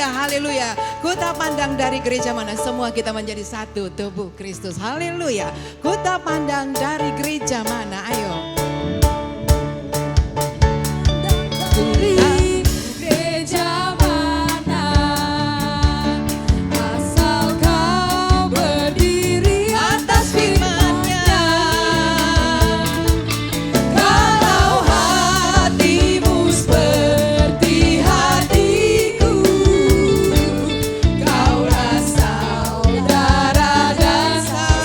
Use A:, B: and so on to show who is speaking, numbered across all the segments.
A: haleluya, haleluya. Ku tak pandang dari gereja mana, semua kita menjadi satu tubuh Kristus. Haleluya. Ku tak pandang dari gereja mana, ayo.
B: Dari gereja mana, asal kau berdiri atas firman-Nya. Kalau hatimu seperti hatiku, kaulah saudara dan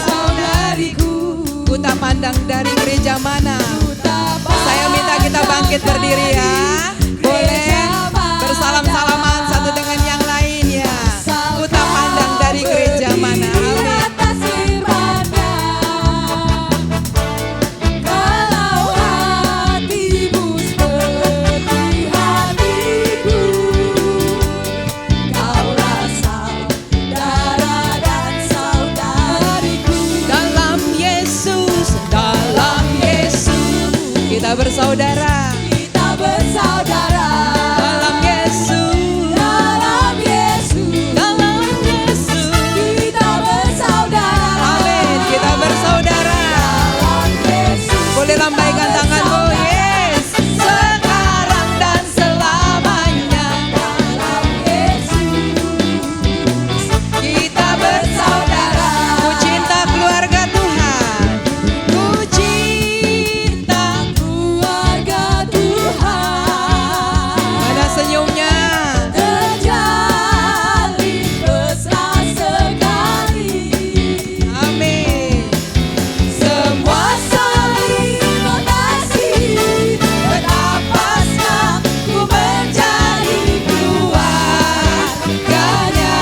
B: saudariku.
A: Ku tak pandang dari gereja mana. Saya minta kita bangkit berdiri ya. Boleh bersalam-salaman satu dengan yang lain ya. Ku tak pandang dari gereja mana. Amin.
B: Atas firman-Nya. Kalau hatimu seperti hatiku, kaulah saudara dan saudariku.
A: Dalam Yesus, kita bersaudara.
B: Kita bersaudara.
A: Dalam Yesus,
B: Dalam Yesus,
A: dalam Yesus.
B: kita bersaudara.
A: Amin, kita bersaudara.
B: Dalam Yesus,
A: Boleh lambaikan tanganmu, yes. Sekarang dan selamanya.
B: dalam Yesus,
A: Kita bersaudara. Ku cinta keluarga Tuhan. Ku cinta.
B: keluarga Tuhan.
A: Ada senyumnya.
B: Terjalin mesra sekali.
A: Amin.
B: Semua saling mengasihi. Betapa senang ku menjadi keluarganya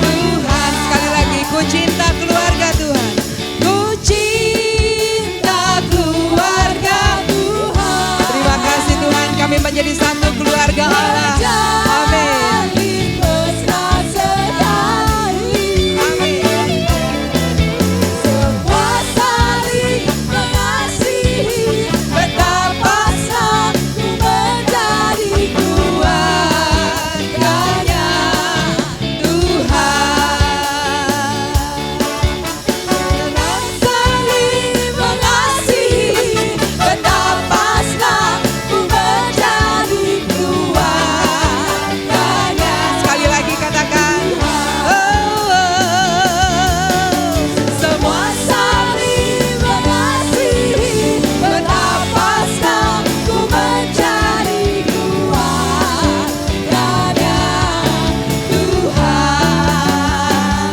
A: Tuhan, sekali lagi ku cinta keluarga Tuhan. Ku cinta keluarga.
B: Tuhan.
A: Terima kasih Tuhan, kami menjadi satu keluarga Allah. Amin.
B: Terjalin mesra sekali.
A: Amin.
B: Semua saling mengasihi. Betapa senang ku menjadi keluarganya
A: Tuhan.
B: saling mengasihi. Betapa senang ku menjadi keluarganya.
A: Sekali lagi katakan.
B: Semua saling mengasihi. Betapa senang ku menjadi keluarganya Tuhan.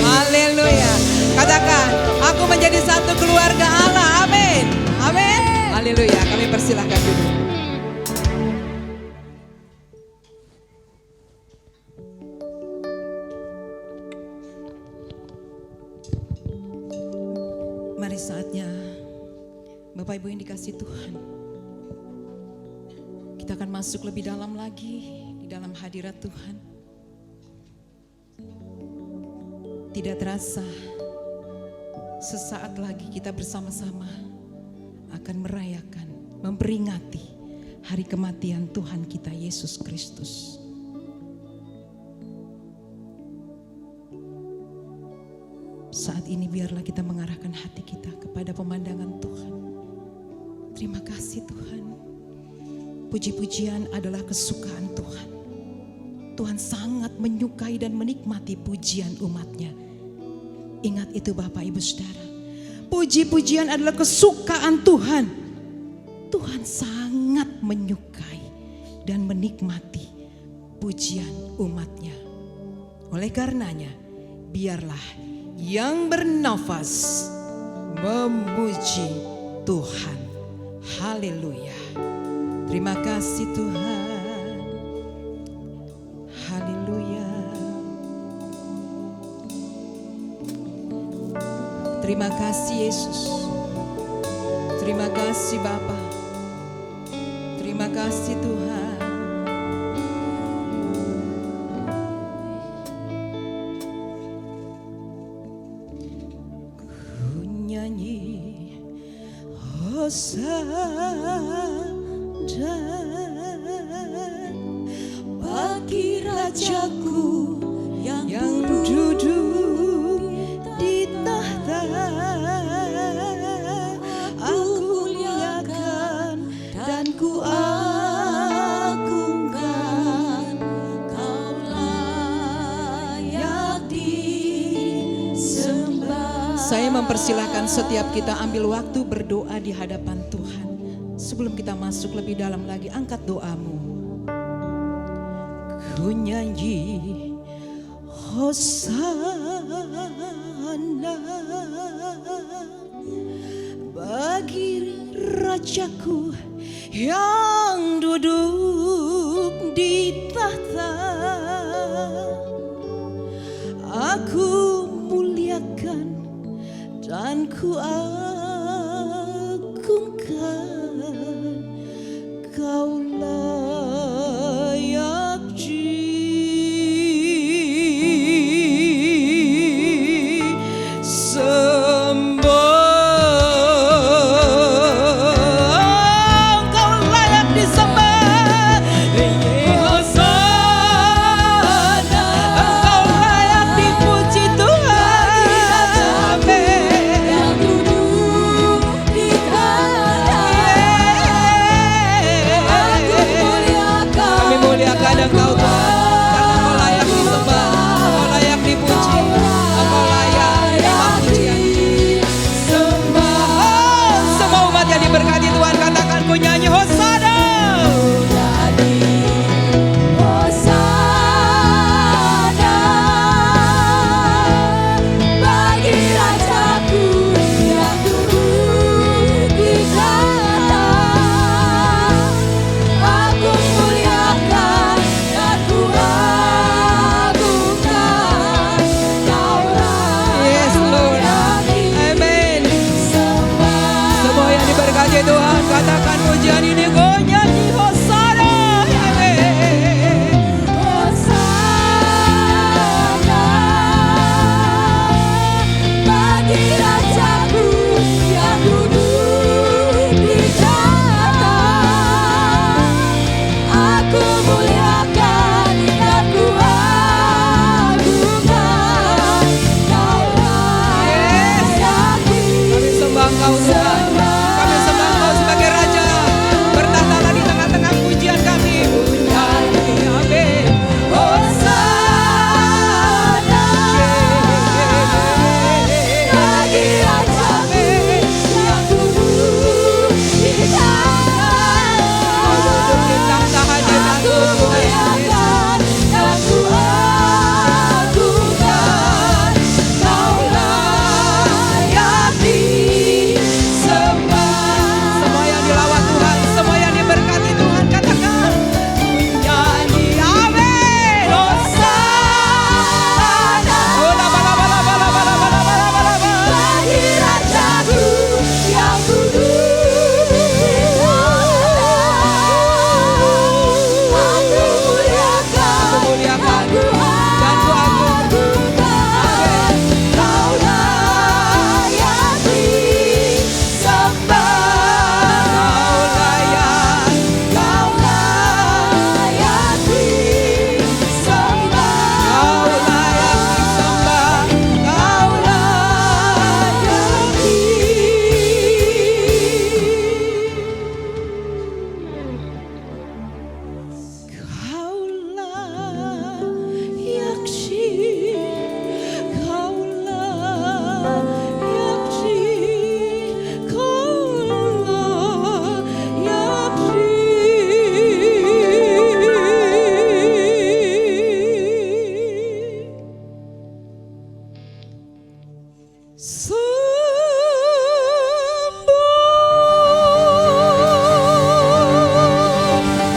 A: Haleluya. Katakan, aku menjadi satu keluarga Allah. Amin. Amin. Haleluya. Kami persilahkan duduk. Mari saatnya Bapak Ibu yang dikasih Tuhan, kita akan masuk lebih dalam lagi di dalam hadirat Tuhan. Tidak terasa sesaat lagi kita bersama-sama akan merayakan, memperingati hari kematian Tuhan kita Yesus Kristus. Saat ini biarlah kita mengarahkan hati kita kepada pemandangan Tuhan. Terima kasih Tuhan. Puji-pujian adalah kesukaan Tuhan. Tuhan sangat menyukai dan menikmati pujian umatnya. Ingat itu Bapak Ibu Saudara. Puji-pujian adalah kesukaan Tuhan. Tuhan sangat menyukai dan menikmati pujian umatnya. Oleh karenanya, biarlah yang bernafas memuji Tuhan. Haleluya. Terima kasih Tuhan. Haleluya. Terima kasih Yesus. Terima kasih Bapa. Terima kasih Tuhan. Ku nyanyi Hosana bagi
B: Rajaku yang
A: duduk di tahta. Aku muliakan dan ku agungkan.
B: Kau layak disembah.
A: Saya mempersilahkan setiap kita ambil waktu berdoa di hadapan Tuhan. Sebelum kita masuk lebih dalam lagi, angkat doamu. Ku nyanyi Hosana bagi Rajaku yang duduk di tahta. Aku muliakan dan ku agungkan. Kau layak disembah. Kau layak disembah. Hosana. Engkau layak dipuji Tuhan.
B: Yang duduk di tahta. Aku muliakan.
A: Kami muliakan Engkau Tuhan, karena Engkau layak disembah, Engkau layak dipuji, Engkau layak terima pujian. Semua umat yang diberkati Tuhan katakan, ku nyanyi Hosana.
B: Hosana bagi Rajaku yang duduk di tahta. Aku muliakan dan ku agungkan. Kau
A: Yes Lord,
B: layak
A: amen.
B: disembah.
A: Semua yang diberkati Tuhan katakan pujian ini, ku nyanyi Hosana. Amen.
B: Hosana bagi Rajaku yang duduk di tahta. Aku muliakan dan ku agungkan. Kau layak
A: Kami sembah Engkau Tuhan, kami sembah Engkau sebagai Raja. Bertahtalah di tengah-tengah pujian kami. Nyanyi, amin.
B: Hosana bagi Rajaku yang duduk di tahta. Aku muliakan dan ku agungkan. Kau layak disembah.
A: Semua yang dilawat Tuhan, semua yang diberkati Tuhan katakan, nyanyi, amin.
B: Hosana bagi Rajaku yang duduk di tahta. Aku muliakan dan ku agungkan. Kau layak disembah. Kau layak disembah.
A: Kau layak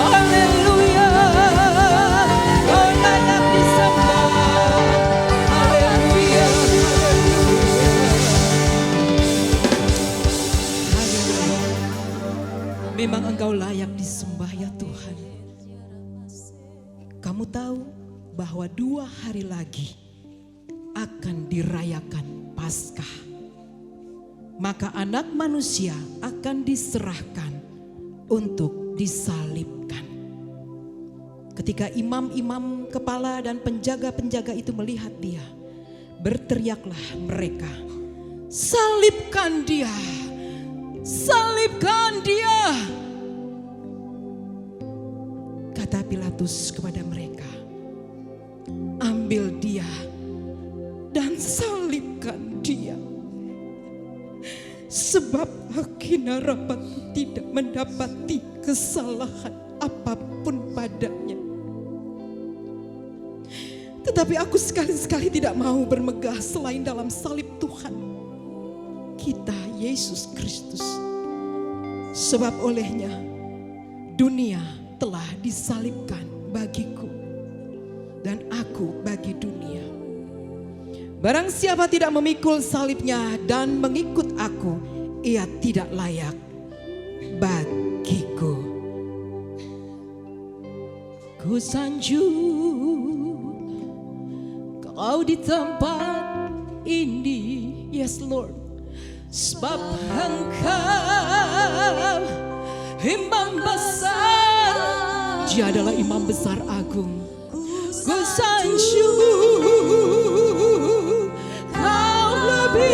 A: Haleluya, Kau layak disembah. Haleluya, haleluya. Memang Engkau layak disembah ya Tuhan. Kamu tahu bahwa 2 hari lagi akan dirayakan Paskah. Maka anak manusia akan diserahkan untuk disalibkan. Ketika imam-imam kepala dan penjaga-penjaga itu melihat dia, berteriaklah mereka, "Salibkan dia! Salibkan dia!" Kata Pilatus kepada mereka, "Ambil dia dan salibkan dia. Sebab Hakinarapat tidak mendapati kesalahan apapun padanya. Tetapi aku sekali-sekali tidak mau bermegah selain dalam salib Tuhan kita Yesus Kristus. Sebab olehnya dunia telah disalibkan bagiku dan aku bagi dunia. Barang siapa tidak memikul salibnya dan mengikut aku, ia tidak layak bagiku." Ku sanjung kau di tempat ini, yes Lord, sebab Engkau imam besar. Dia adalah imam besar agung. Ku sanjung kau lebih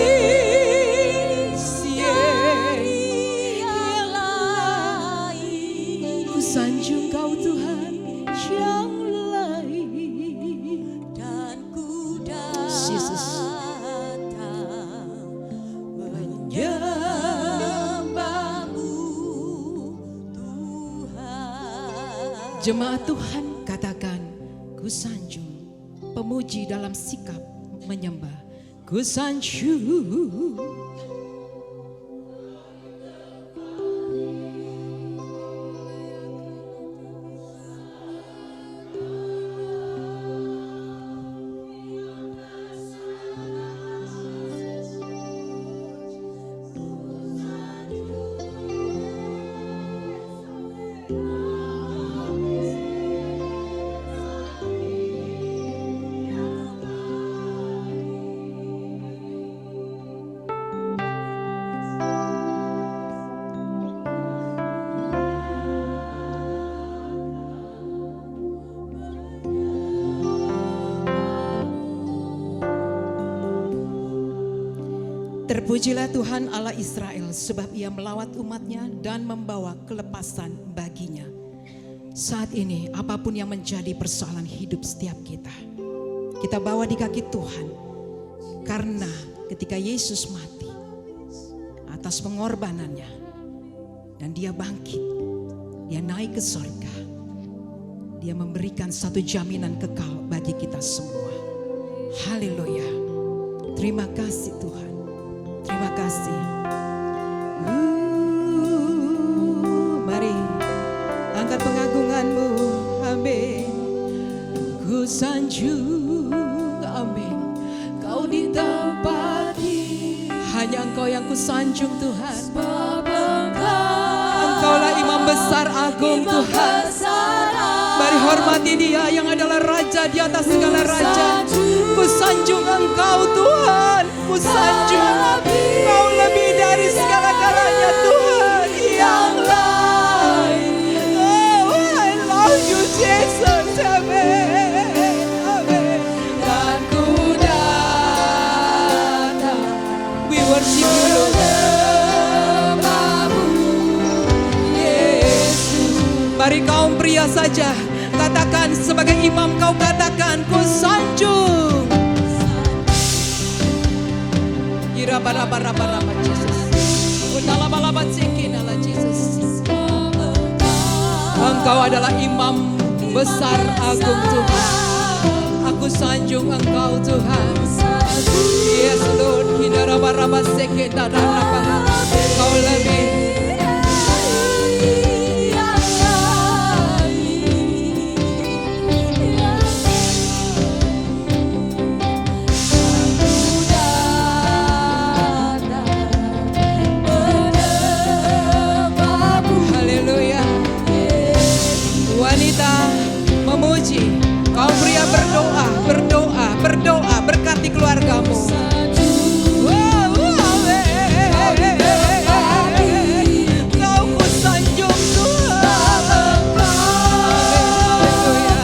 A: yang lain. Ku sanjung kau Tuhan yang lain. Dan ku datang menyembahmu Tuhan. Jemaat Tuhan, katakan, ku sanjung. Pemuji dalam sikap menyembah. Ku sanjung. Terpujilah Tuhan Allah Israel, sebab ia melawat umatnya dan membawa kelepasan baginya. Saat ini apapun yang menjadi persoalan hidup setiap kita, kita bawa di kaki Tuhan. Karena ketika Yesus mati atas pengorbanannya dan dia bangkit, dia naik ke surga, dia memberikan satu jaminan kekal bagi kita semua. Haleluya. Terima kasih Tuhan. Terima kasih. Mari angkat pengagunganmu. Amin. Ku sanjung. Amin. Kau ditempati. Hanya Engkau yang ku sanjung Tuhan. Engkaulah imam besar agung Tuhan. Mari hormati dia yang adalah raja di atas segala raja. Ku sanjung Engkau Tuhan. Ku sanjung Kau lebih dari segala-galanya Tuhan yang lain. Oh, I love you Jesus. Amen. Amen. Dan ku datang. We worship you Lord. Yesus. Mari kaum pria saja katakan sebagai imam, kau katakan ku sanjung. Iraba-raba-raba-raba Jesus. Unalaba-laba cekinala Jesus. Engkau adalah imam besar agung Tuhan. Aku sanjung Engkau Tuhan. Yes Lord. Hinaraba-raba cekinala. Kau lebih. Memuji, kaum pria berdoa, berdoa, berdoa, berkati keluargamu. Kau ku sanjung Tuhan. Haleluya.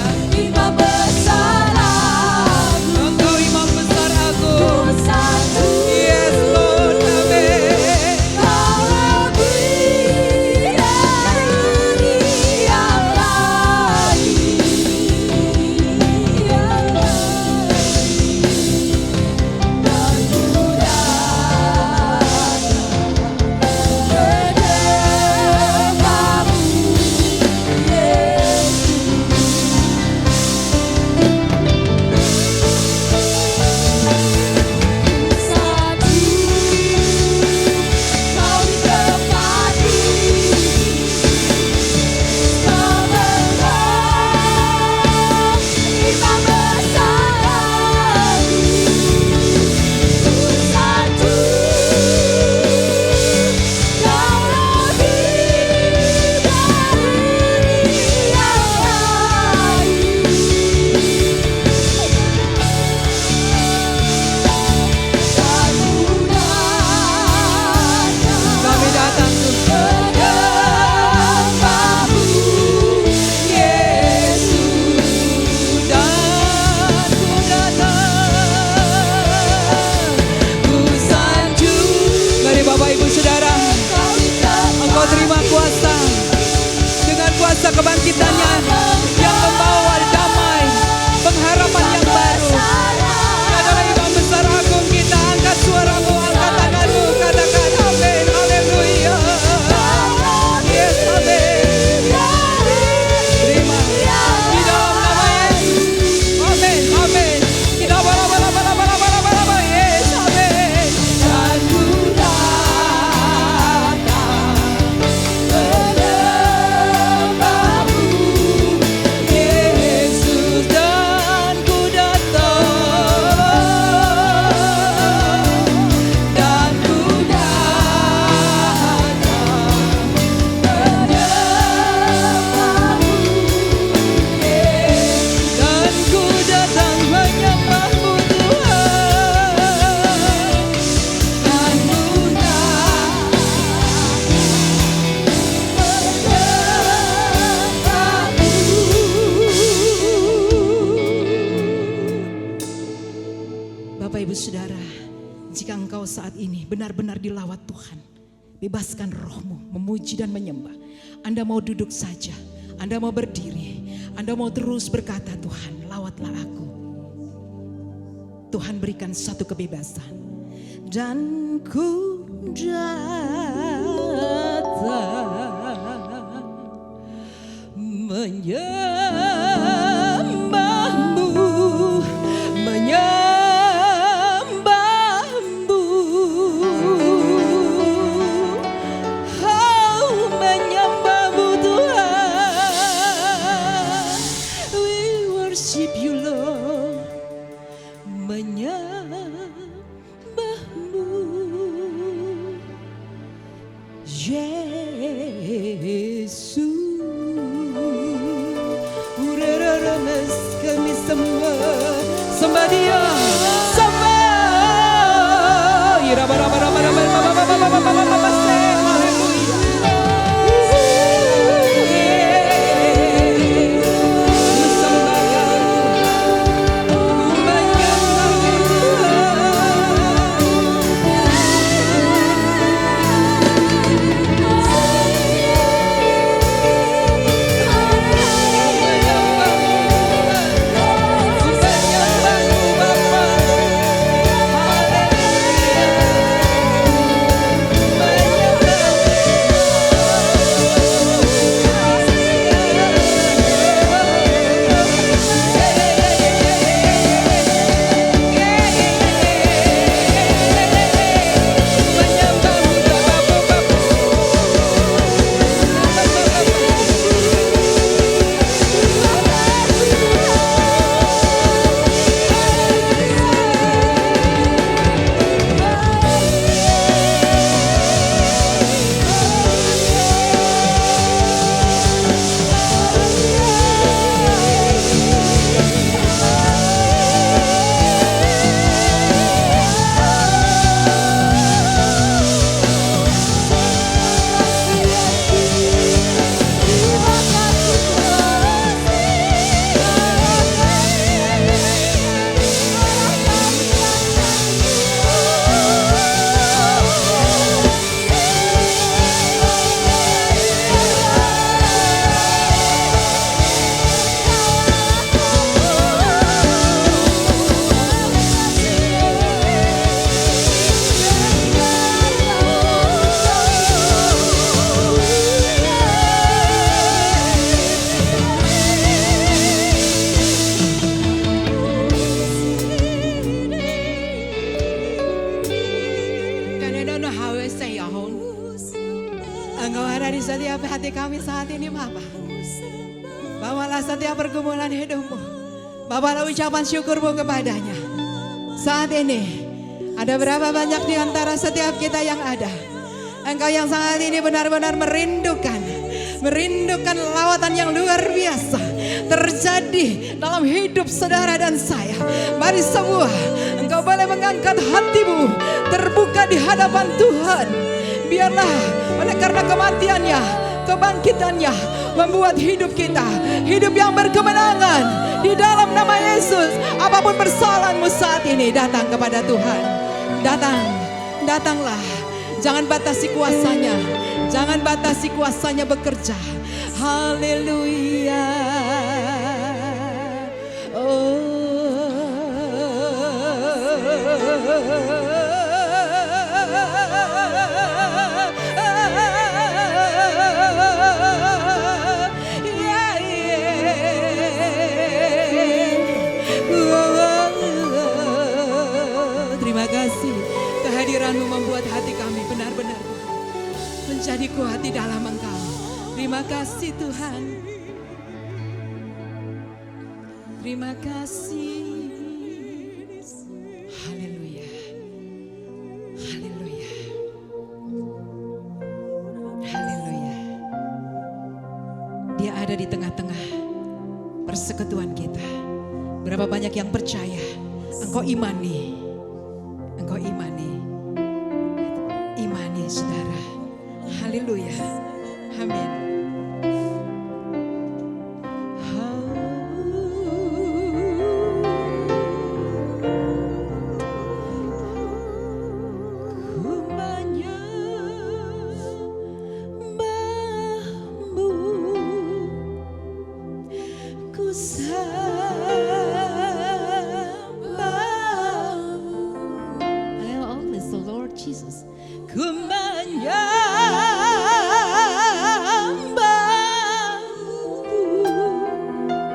A: Ibu saudara, jika engkau saat ini benar-benar dilawat Tuhan, bebaskan rohmu memuji dan menyembah. Anda mau duduk saja, Anda mau berdiri, Anda mau terus berkata, Tuhan lawatlah aku. Tuhan berikan satu kebebasan. Dan ku datang menyembahmu, menyembahmu, oh menyembahmu Tuhan. We worship you Lord, menyembahmu Yesus. Kami sembah Dia, sembah. Engkau ada di setiap hati kami saat ini Bapa. Bawalah setiap pergumulan hidupmu, bawalah ucapan syukurmu kepadanya. Saat ini ada berapa banyak di antara setiap kita yang ada, engkau yang saat ini benar-benar merindukan lawatan yang luar biasa terjadi dalam hidup saudara dan saya. Mari semua engkau boleh mengangkat hatimu terbuka di hadapan Tuhan. Biarlah oleh karena kematiannya, kebangkitannya membuat hidup kita hidup yang berkemenangan di dalam nama Yesus. Apapun persoalanmu saat ini, datang kepada Tuhan. Datanglah. Jangan batasi kuasanya, jangan batasi kuasanya bekerja. Haleluya. Terima kasih, kehadiranmu membuat hati kami benar-benar menjadi kuat di dalam Engkau. Terima kasih Tuhan. Terima kasih. Haleluya. Haleluya. Haleluya. Dia ada di tengah-tengah persekutuan kita. Berapa banyak yang percaya, engkau imani. Engkau imani. Imani saudara. Haleluya. Amin. I always the Lord Jesus.
B: Ku menyembahmu.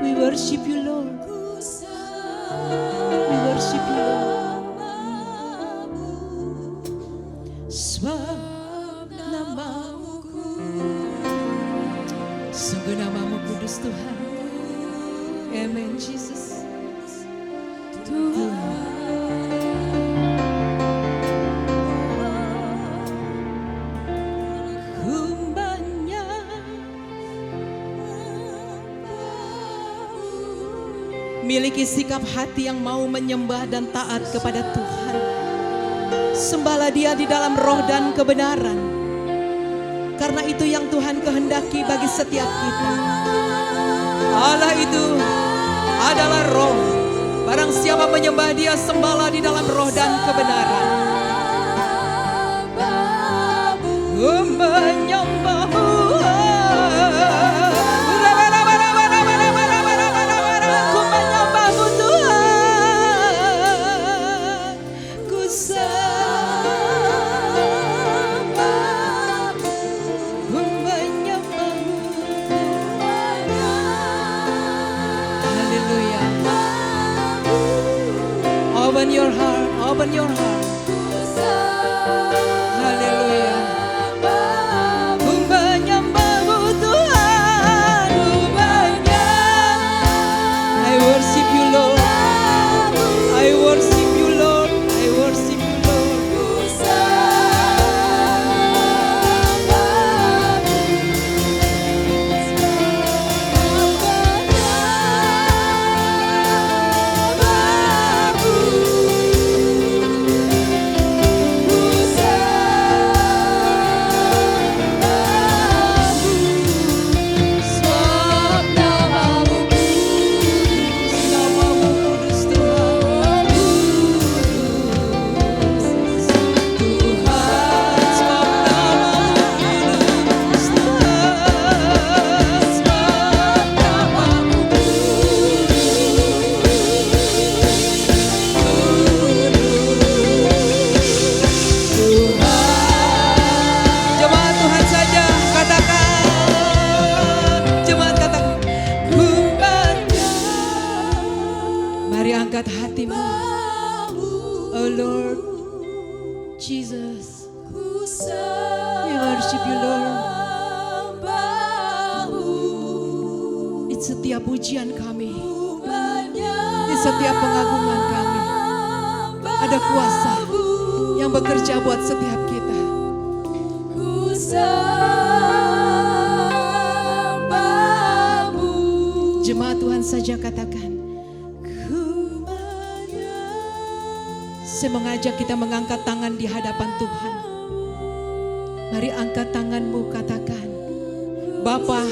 B: We worship you, Lord. We worship you, Lord. Sebab namamu sungguh namamu kudus Tuhan. Amen, Jesus. Tuhan. Miliki sikap hati yang mau menyembah dan taat kepada Tuhan. Sembahlah Dia di dalam roh dan kebenaran. Karena itu yang Tuhan kehendaki bagi setiap kita. Allah itu adalah roh. Barang siapa menyembah Dia, sembahlah di dalam roh dan kebenaran. Ku menyembahmu. Open your heart, open your heart. Haleluya. Ku menyembahmu Tuhan, ku menyembah. I worship you Lord, I worship you Lord, I worship you Lord. Angkat hatimu, oh Lord Jesus, we worship you Lord. Di setiap pujian kami, di setiap pengagungan kami, ada kuasa yang bekerja buat setiap kita. Jemaat Tuhan saja katakan. Saya mengajak kita mengangkat tangan di hadapan Tuhan. Mari angkat tanganmu, katakan, Bapa,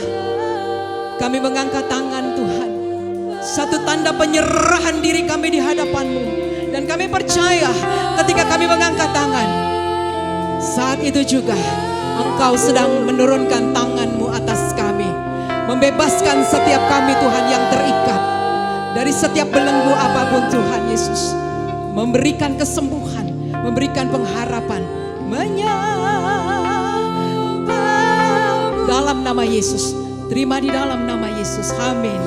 B: kami mengangkat tangan Tuhan. Satu tanda penyerahan diri kami di hadapan-Mu. Dan kami percaya ketika kami mengangkat tangan, saat itu juga Engkau sedang menurunkan tangan-Mu atas kami. Membebaskan setiap kami Tuhan yang terikat dari setiap belenggu apapun Tuhan Yesus. Memberikan kesembuhan, memberikan pengharapan, menyembah dalam nama Yesus. Terima di dalam nama Yesus. Amin.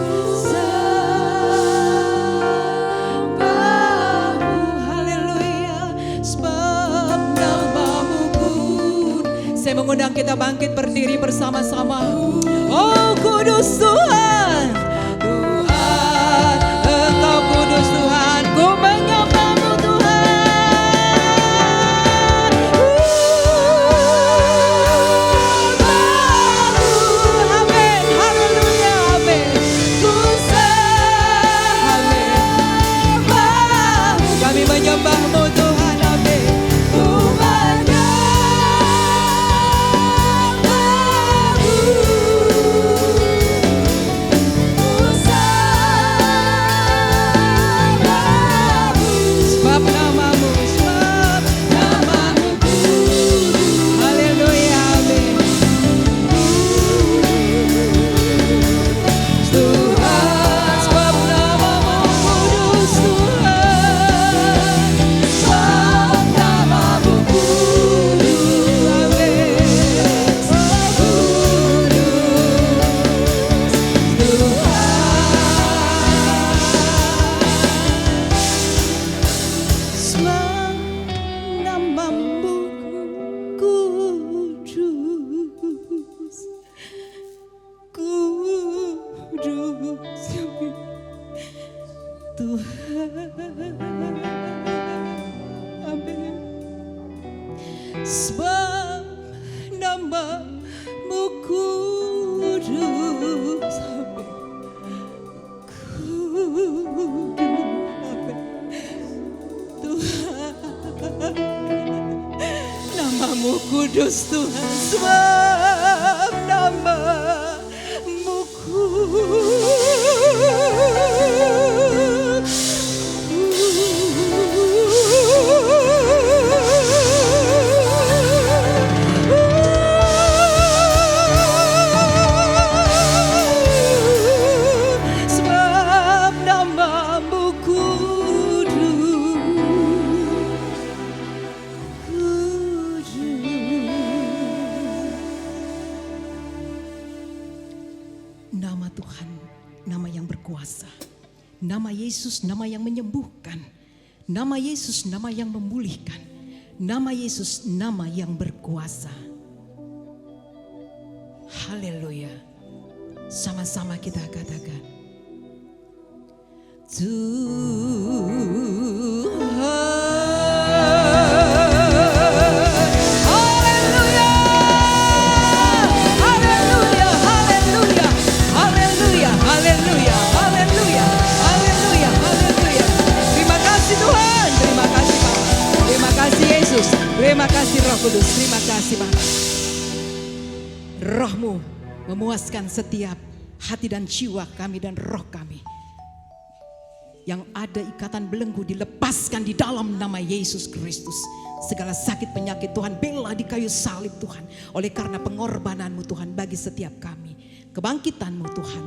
B: Haleluya. Sebab namamu kudus. Saya mengundang kita bangkit berdiri bersama-sama. Oh kudus Tuhan, Tuhan, Engkau kudus Tuhan. Ku menyembah. Menyembahmu Tuhan, amin. Ku menyembahmu. Tuhan. Amin. Sebab nama-Mu kudus. Kudus. Amin. Tuhan, nama-Mu kudus Tuhan. Sebab nama-Mu kudus. Sebab nama-Mu kudus. Nama Tuhan, nama yang berkuasa. Nama Yesus, nama yang menyembuhkan. Nama Yesus, nama yang memulihkan. Nama Yesus, nama yang berkuasa. Haleluya. Sama-sama kita katakan. Terima kasih Roh Kudus, terima kasih Bapa. Roh-Mu memuaskan setiap hati dan jiwa kami dan roh kami. Yang ada ikatan belenggu dilepaskan di dalam nama Yesus Kristus. Segala sakit penyakit Tuhan bela di kayu salib Tuhan. Oleh karena pengorbanan-Mu Tuhan bagi setiap kami. Kebangkitan-Mu Tuhan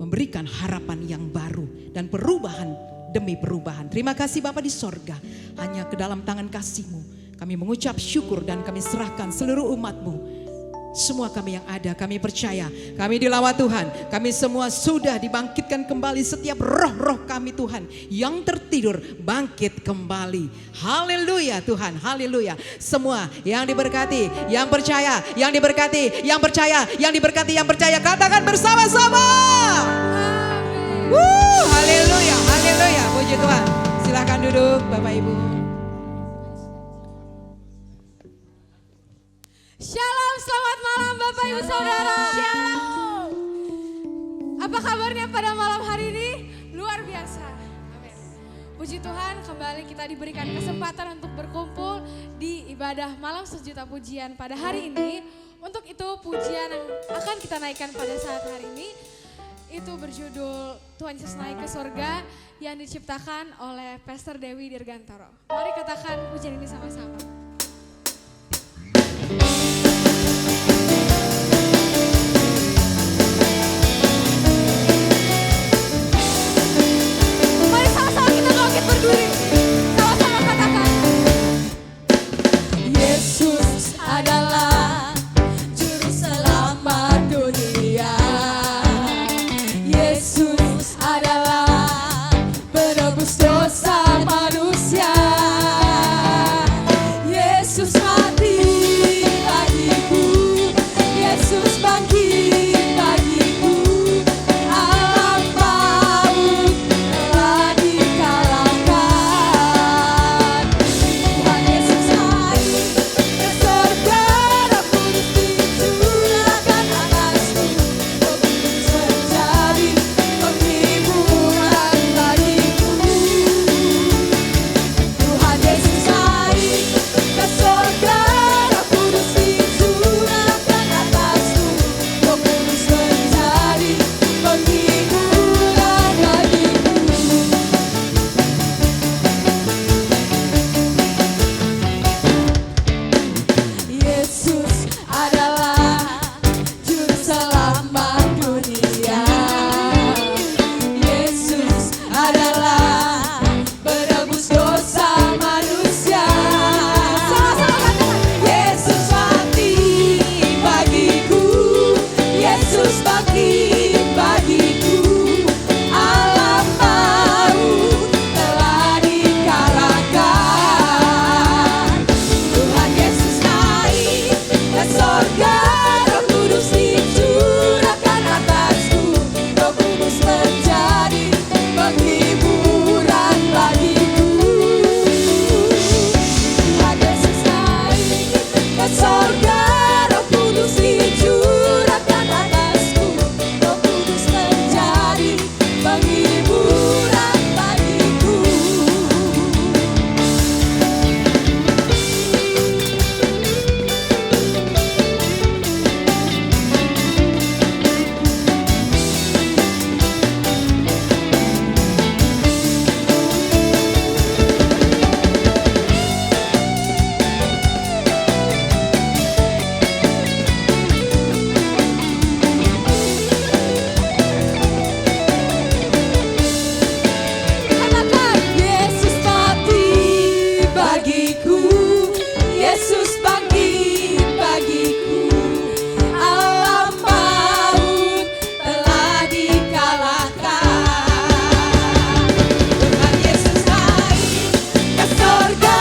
B: memberikan harapan yang baru dan perubahan demi perubahan. Terima kasih Bapa di sorga. Hanya ke dalam tangan kasih-Mu kami mengucap syukur dan kami serahkan seluruh umat-Mu. Semua kami yang ada, kami percaya, kami dilawat Tuhan. Kami semua sudah dibangkitkan kembali, setiap roh-roh kami Tuhan yang tertidur bangkit kembali. Haleluya Tuhan, haleluya. Semua yang diberkati, yang percaya, yang diberkati, yang percaya, yang diberkati, yang percaya. Katakan bersama-sama. Haleluya, haleluya. Puji Tuhan. Silakan duduk Bapak Ibu.
C: Shalom, selamat malam Bapak Ibu Saudara. Shalom. Apa kabarnya pada malam hari ini? Luar biasa. Amin. Puji Tuhan, kembali kita diberikan kesempatan untuk berkumpul di ibadah malam sejuta pujian pada hari ini. Untuk itu pujian yang akan kita naikkan pada saat hari ini itu berjudul Tuhan Yesus Naik ke Surga yang diciptakan oleh Pastor Dewi Dirgantoro. Mari katakan pujian ini sama-sama. Mari sama-sama kita bangkit berdiri. Sama-sama katakan. Yesus adalah juru selamat dunia. Yesus adalah penebus dosa manusia. Yesus mati penghiburan bagiku. Katakan, Yesus mati bagiku, Yesus bangkit bagiku, alam maut telah dikalahkan. Tuhan Yesus naik ke sorga,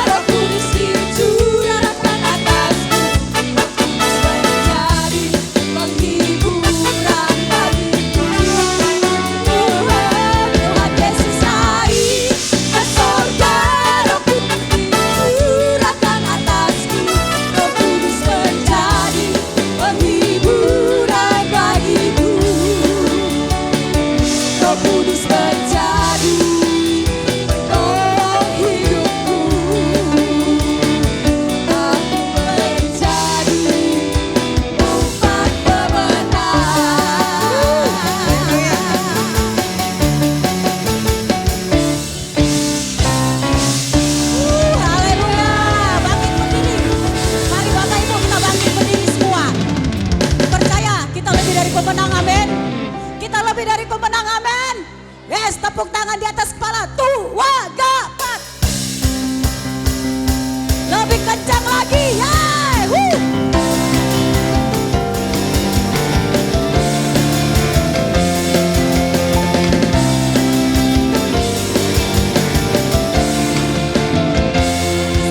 C: Roh Kudus dicurahkan atasku, Roh Kudus menjadi penghiburan bagiku. Tuhan Yesus naik ke sorga, Roh Kudus dicurahkan atasku, Roh Kudus menjadi penghiburan bagiku. Roh Kudus menjadi penolong hidupku. Aku menjadi umat pemenang. Haleluya, bangkit berdiri. Mari Bapak Ibu kita bangkit berdiri semua. Percaya kita lebih dari pemenang, amin. Kita lebih dari pemenang, amin. Yes, tepuk tangan di atas kepala. Tuagapat. Lebih kencang lagi, yeay.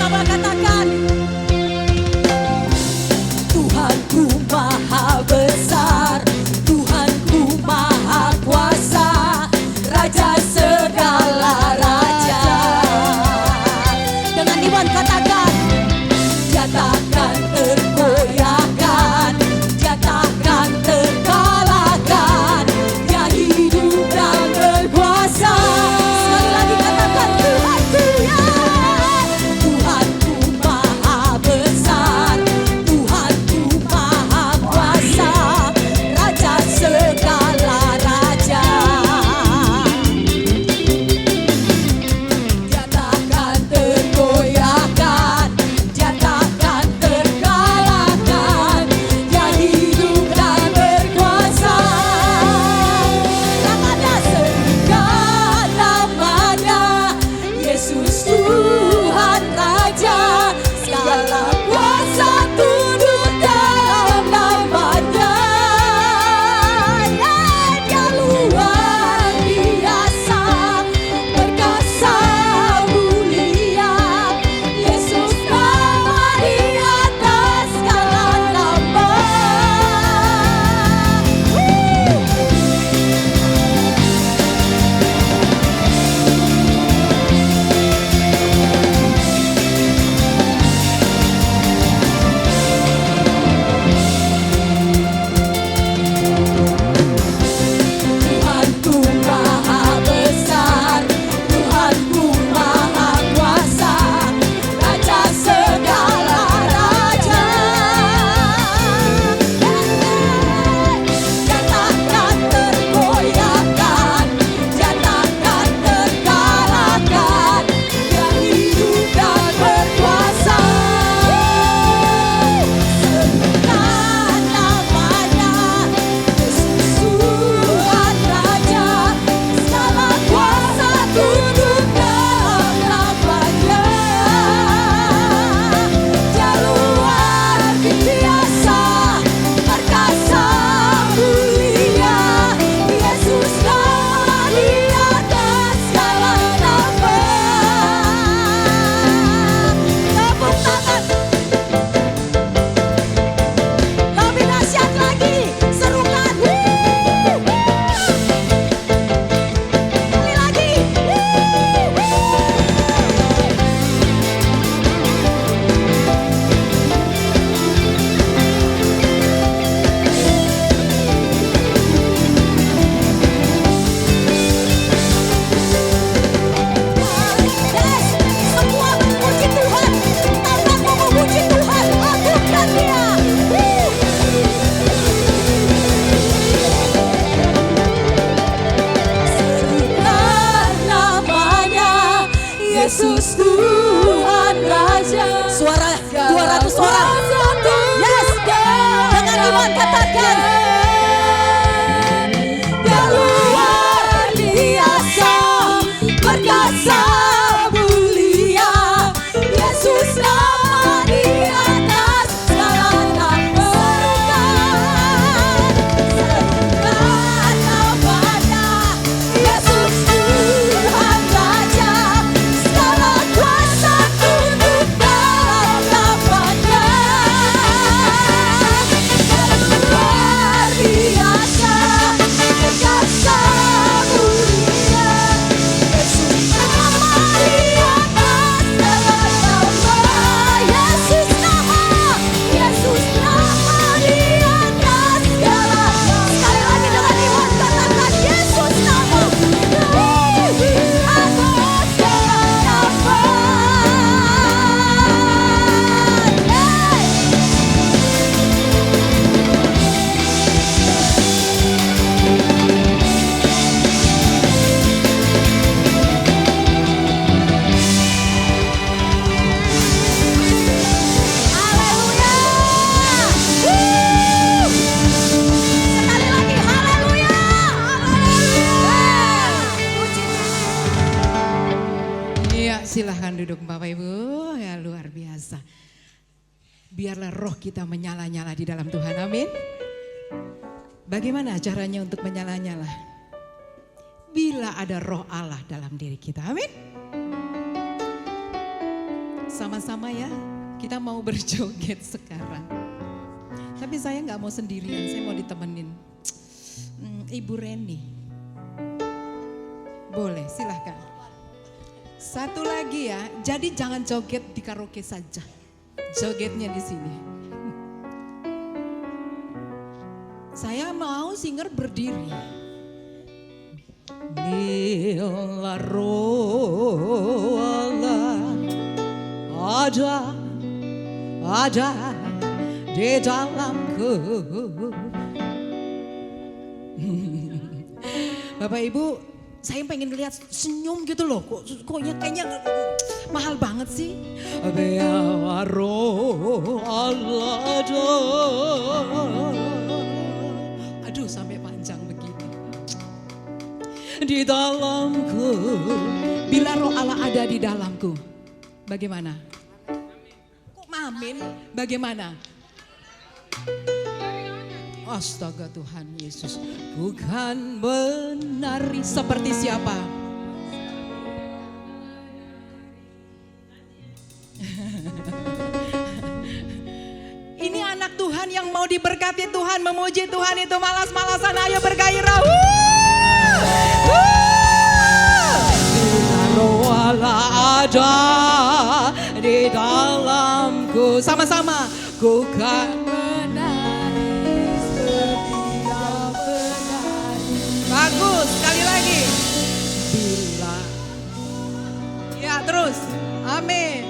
C: Sama katakan, Tuhanku maha besar, Tuhanku maha kuasa, Raja segala raja. Dengan iman katakan, Dia takkan tergoda. Yesus Tuhan Raja.
D: Suara 200 orang. Yes. Dengan iman katakan.
C: Dia luar biasa, perkasa mulia. Yesus nama di atas segala nama. Serukan namanya, Yesus Tuhan Raja. Segala kuasa tunduk dalam namanya. Luar biasa, perkasa mulia. Yesus nama di atas segala nama. Yesus nama di atas segala nama. Sekali lagi dengan iman katakan Yesus nama di atas segala nama. Haleluya. Sekali lagi haleluya. Puji
B: Iya, silahkan duduk Bapak Ibu. Ya luar biasa. Biarlah roh kita menyala-nyala di dalam Tuhan. Amin. Bagaimana caranya untuk menyala-nyala? Bila ada roh Allah dalam diri kita. Amin. Sama-sama ya. Kita mau berjoget sekarang. Tapi saya nggak mau sendirian. Saya mau ditemenin Ibu Reni. Boleh, silahkan. Satu lagi ya, jadi jangan joget di karaoke saja. Jogetnya di sini. Saya mau singer berdiri. Bila roh Allah ada di dalamku. Bapak Ibu, saya pengen lihat senyum gitu loh. Kok ya kayaknya mahal banget sih. Biar roh Allah ada. Aduh sampai panjang begini. Di dalamku. Bila roh Allah ada di dalamku. Bagaimana? Kok amin? Bagaimana? Astaga Tuhan Yesus. Bukan menari seperti siapa? Ini anak Tuhan yang mau diberkati Tuhan, memuji Tuhan itu malas-malasan, ayo bergairah. Bila roh Allah ada di dalamku. Sama-sama. Ku kan menari seperti yang menari. Bagus, sekali lagi. Bila. Ya terus, amin.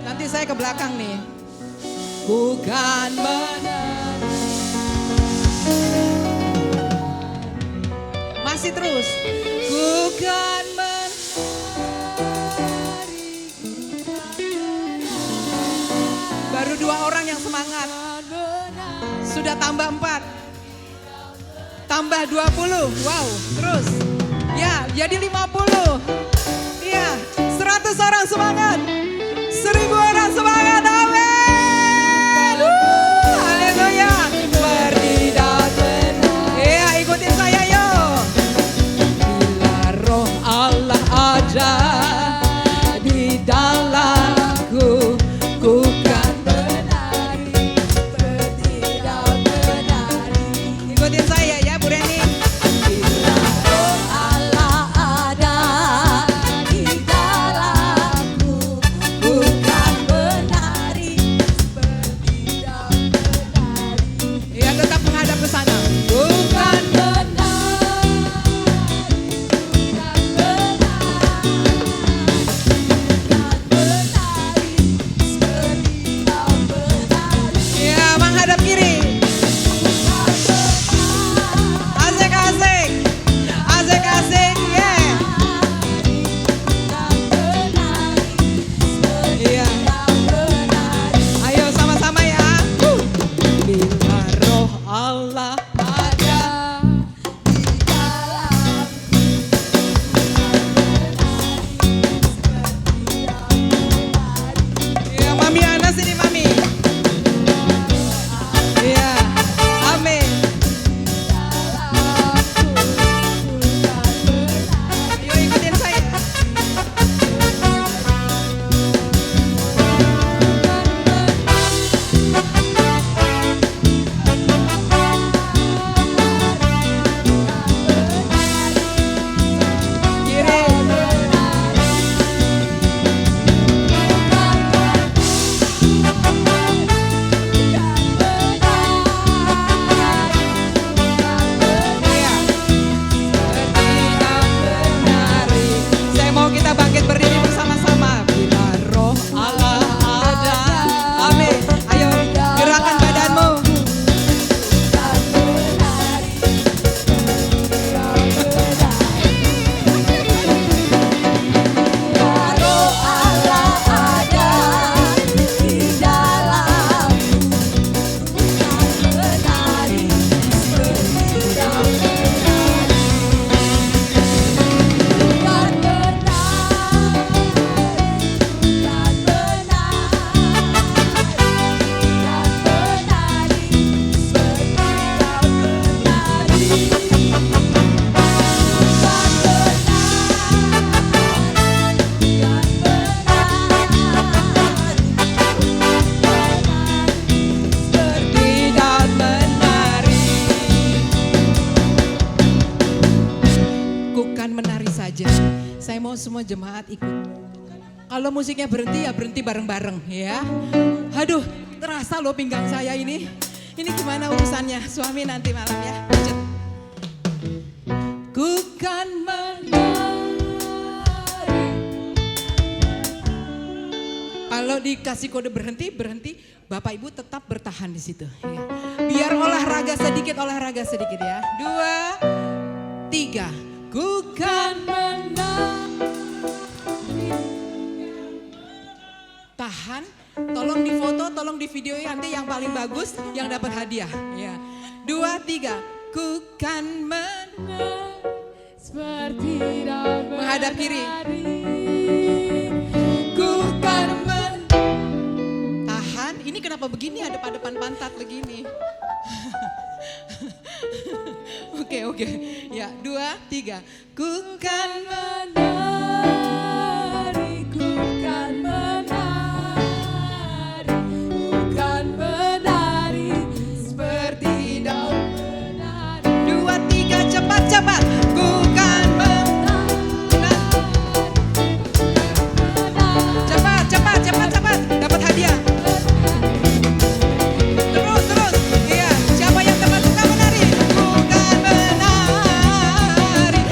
B: Nanti saya ke belakang nih. Bukan menari. Masih terus. Bukan menari. Baru 2 orang yang semangat. Sudah tambah 4. Tambah 20. Wow, terus. Ya, jadi 50. Iya, 100 orang semangat. 1000 orang semangat. Amin. Haleluya. Berdidak benar. Iya, ikutin saya yuk. Bila roh Allah ada di dalamku, ku kan menari, berdidak menari. Ikutin saya ya Bu Reni. Bila roh Allah ada di dalamku, ku kan menari, berdidak menari. Ya tetap menghadap ke sana. Bukan menari, bukan menari. saja. Saya mau semua jemaat ikut. Kalau musiknya berhenti ya berhenti bareng-bareng ya. Aduh, terasa loh pinggang saya ini. Ini gimana urusannya? Suami nanti malam ya. Lanjut. Ku kan kalau dikasih kode berhenti, berhenti. Bapak Ibu tetap bertahan di situ. Ya. Biar olahraga sedikit ya. 2, 3. Ku kan tahan. Tolong difoto, tolong di video nanti yang paling bagus yang dapat hadiah. Ya. 2, 3. Ku kan
C: Seperti
B: menghadap kiri. Ini kenapa begini ada depan pantat begini? Oke. Ya, 2, 3. Ku kan
C: menari, ku kan menari seperti daun menari.
B: 2, 3, cepat. Ku kan cepat. Dapat hadiah. Terus. Iya, siapa yang teman suka menari? Bukan menari.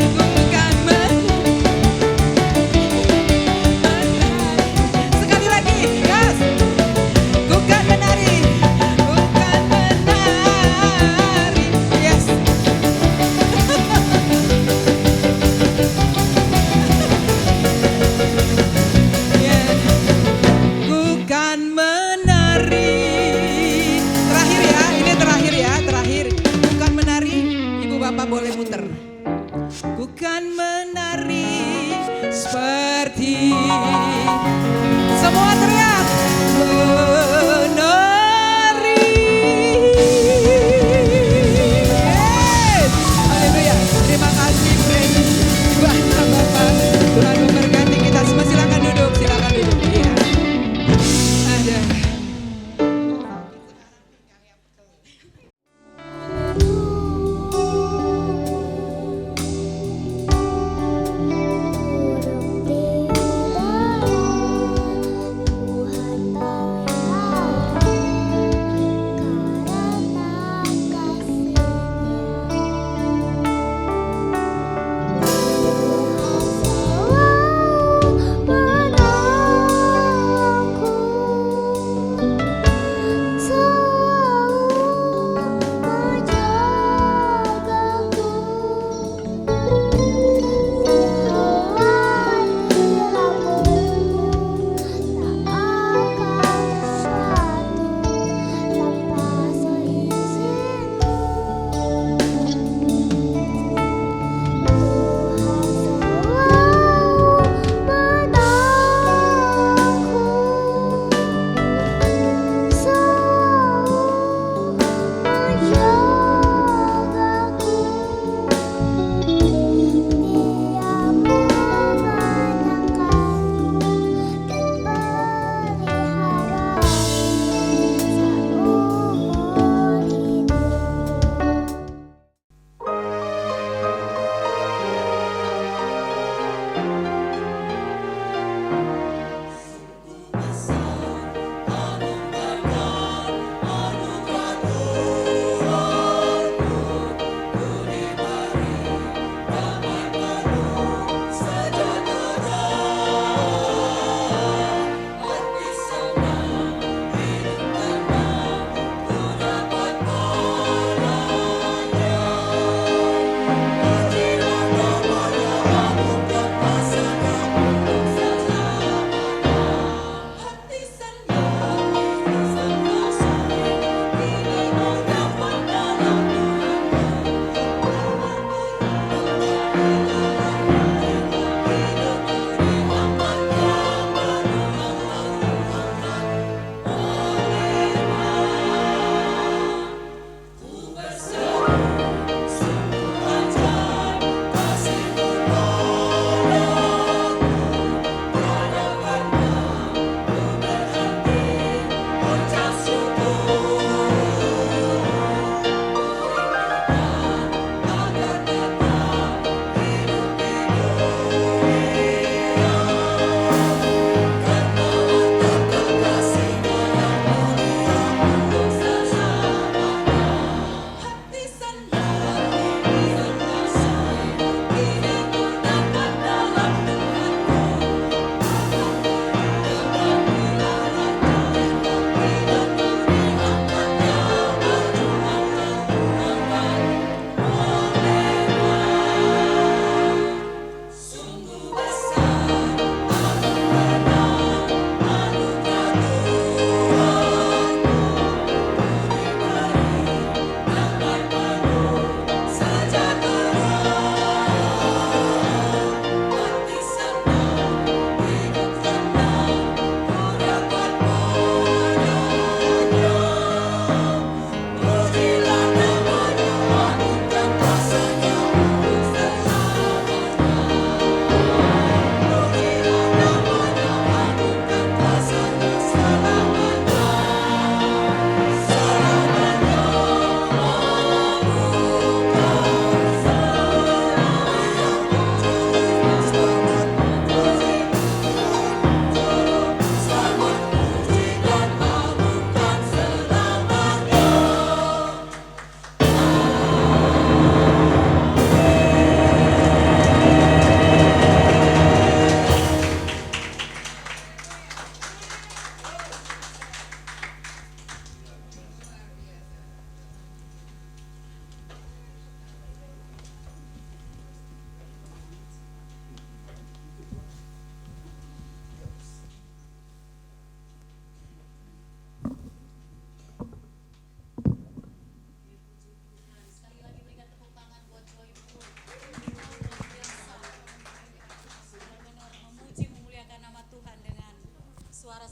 B: Sekali lagi, gas. Bukan menari. Yes. Yeah. Bukan menari. Terakhir. Bukan menari, Ibu Bapak boleh muter. Bukan menari seperti semua teriak. Menari. Yes. Haleluya. Terima kasih Ibu Anna Bapak. Tuhan memberkati kita semua. Silakan duduk. Iya. Ada.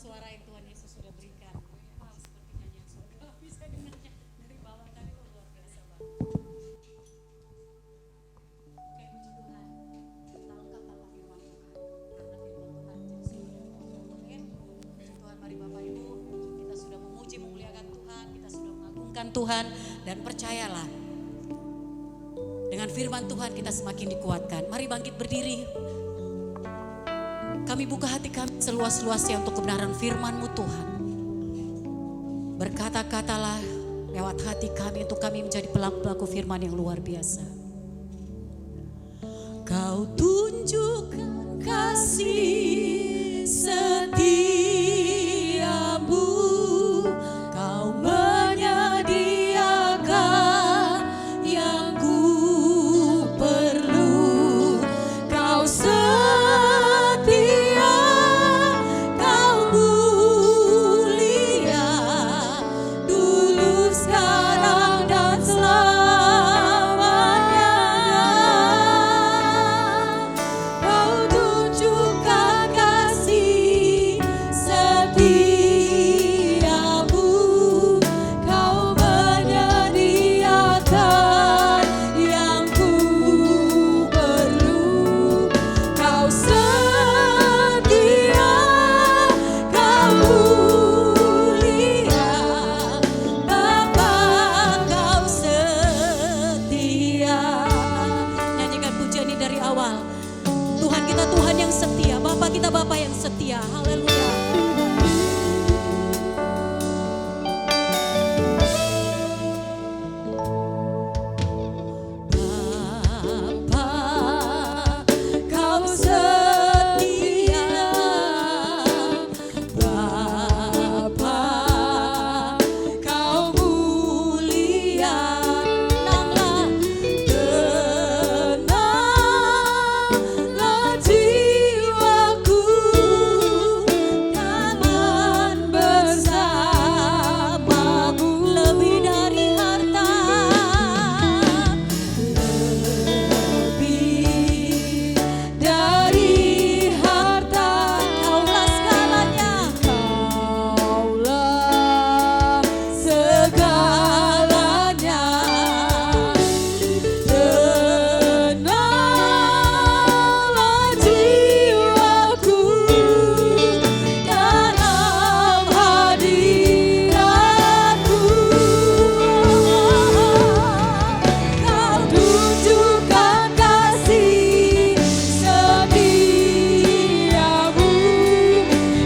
D: suara yang Tuhan Yesus sudah berikan. Wow, seperti nyanyian surga. Bisa dengarnya dari bawah tadi, luar biasa banget. Oke, puji Tuhan. Tahukah Bapak firman Tuhan? Karena firman Tuhan jadi sumber hidup. Amin. Puji Tuhan, mari Bapak Ibu, kita sudah memuji memuliakan Tuhan, kita sudah mengagungkan Tuhan, dan percayalah, dengan firman Tuhan kita semakin dikuatkan. Mari bangkit berdiri. Kami buka hati kami seluas-luasnya untuk kebenaran firman-Mu Tuhan. Berkata-katalah lewat hati kami untuk kami menjadi pelaku-pelaku firman yang luar biasa. Kau tunjukkan kasih setiamu, Kau menyediakan yang ku perlu, Kau setia, Kau mulia, dulu, sekarang, dan selamanya. Kau tunjukkan kasih setiamu, Kau menyediakan yang ku perlu, Kau setia, Kau mulia, Bapa, Kau setia. Nyanyikan pujian ini dari awal. Tuhan kita Tuhan yang setia, Bapa kita Bapa yang setia. Haleluya. Bapa, Kau setia, Bapa, Kau mulia. Tenanglah jiwaku, Tuhan bersamamu. Lebih dari harta, lebih dari harta, Kaulah segalanya, Kaulah segalanya. Tenanglah jiwaku dalam hadiratmu. Kau tunjukkan kasih setiamu,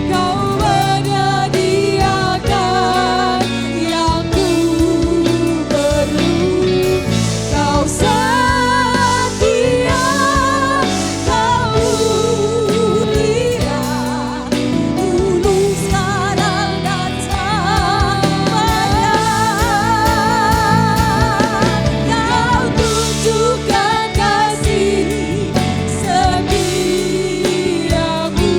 D: Kau menyediakan yang ku perlu, Kau setia, Kau mulia, dulu, sekarang, dan selamanya. Kau tunjukkan kasih setiamu,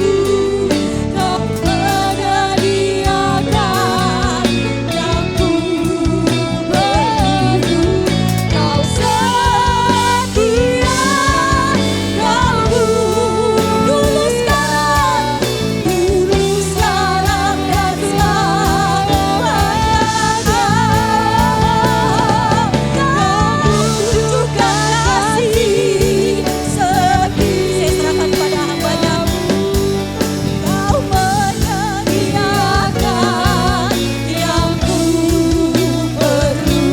D: Kau menyediakan yang ku perlu, Kau setia, Kau dulu, sekarang, dan selamanya. Kau tunjukkan kasih setiamu, saya serahkan pada hamba-Mu, Kau menyediakan yang ku perlu,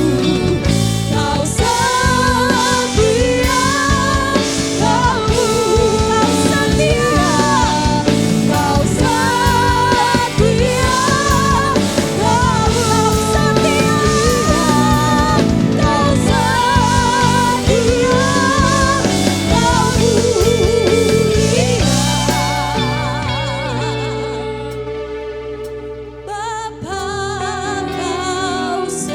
D: Kau setia, Kau setia, Kau setia, Kau setia, Kau setia, Kau mulia, Bapa, Kau setia.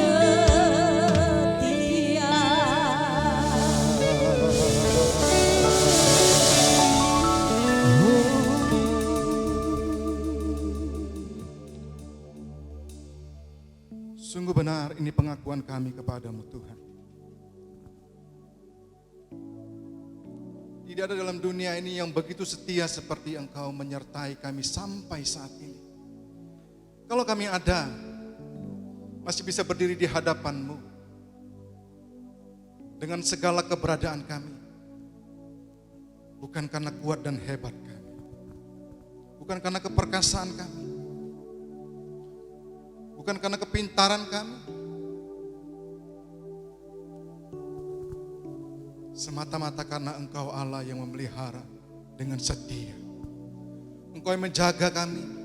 E: Sungguh benar ini pengakuan kami kepadamu Tuhan. Tidak ada dalam dunia ini yang begitu setia seperti Engkau menyertai kami sampai saat ini. Kalau kami ada, masih bisa berdiri di hadapan-Mu dengan segala keberadaan kami, bukan karena kuat dan hebat kami, bukan karena keperkasaan kami, bukan karena kepintaran kami, semata-mata karena Engkau Allah yang memelihara dengan setia. Engkau yang menjaga kami,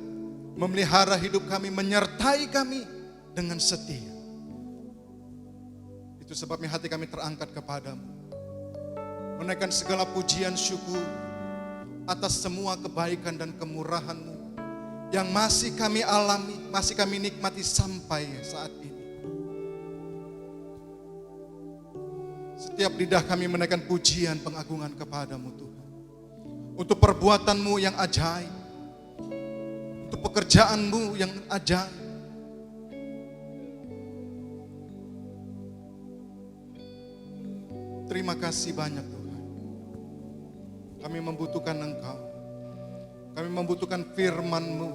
E: memelihara hidup kami, menyertai kami dengan setia. Itu sebabnya hati kami terangkat kepadamu, menaikkan segala pujian syukur atas semua kebaikan dan kemurahan-Mu yang masih kami alami, masih kami nikmati sampai saat ini. Setiap lidah kami menaikkan pujian pengagungan kepadamu Tuhan, untuk perbuatan-Mu yang ajaib, untuk pekerjaan-Mu yang ajaib. Terima kasih banyak Tuhan. Kami membutuhkan Engkau. Kami membutuhkan firman-Mu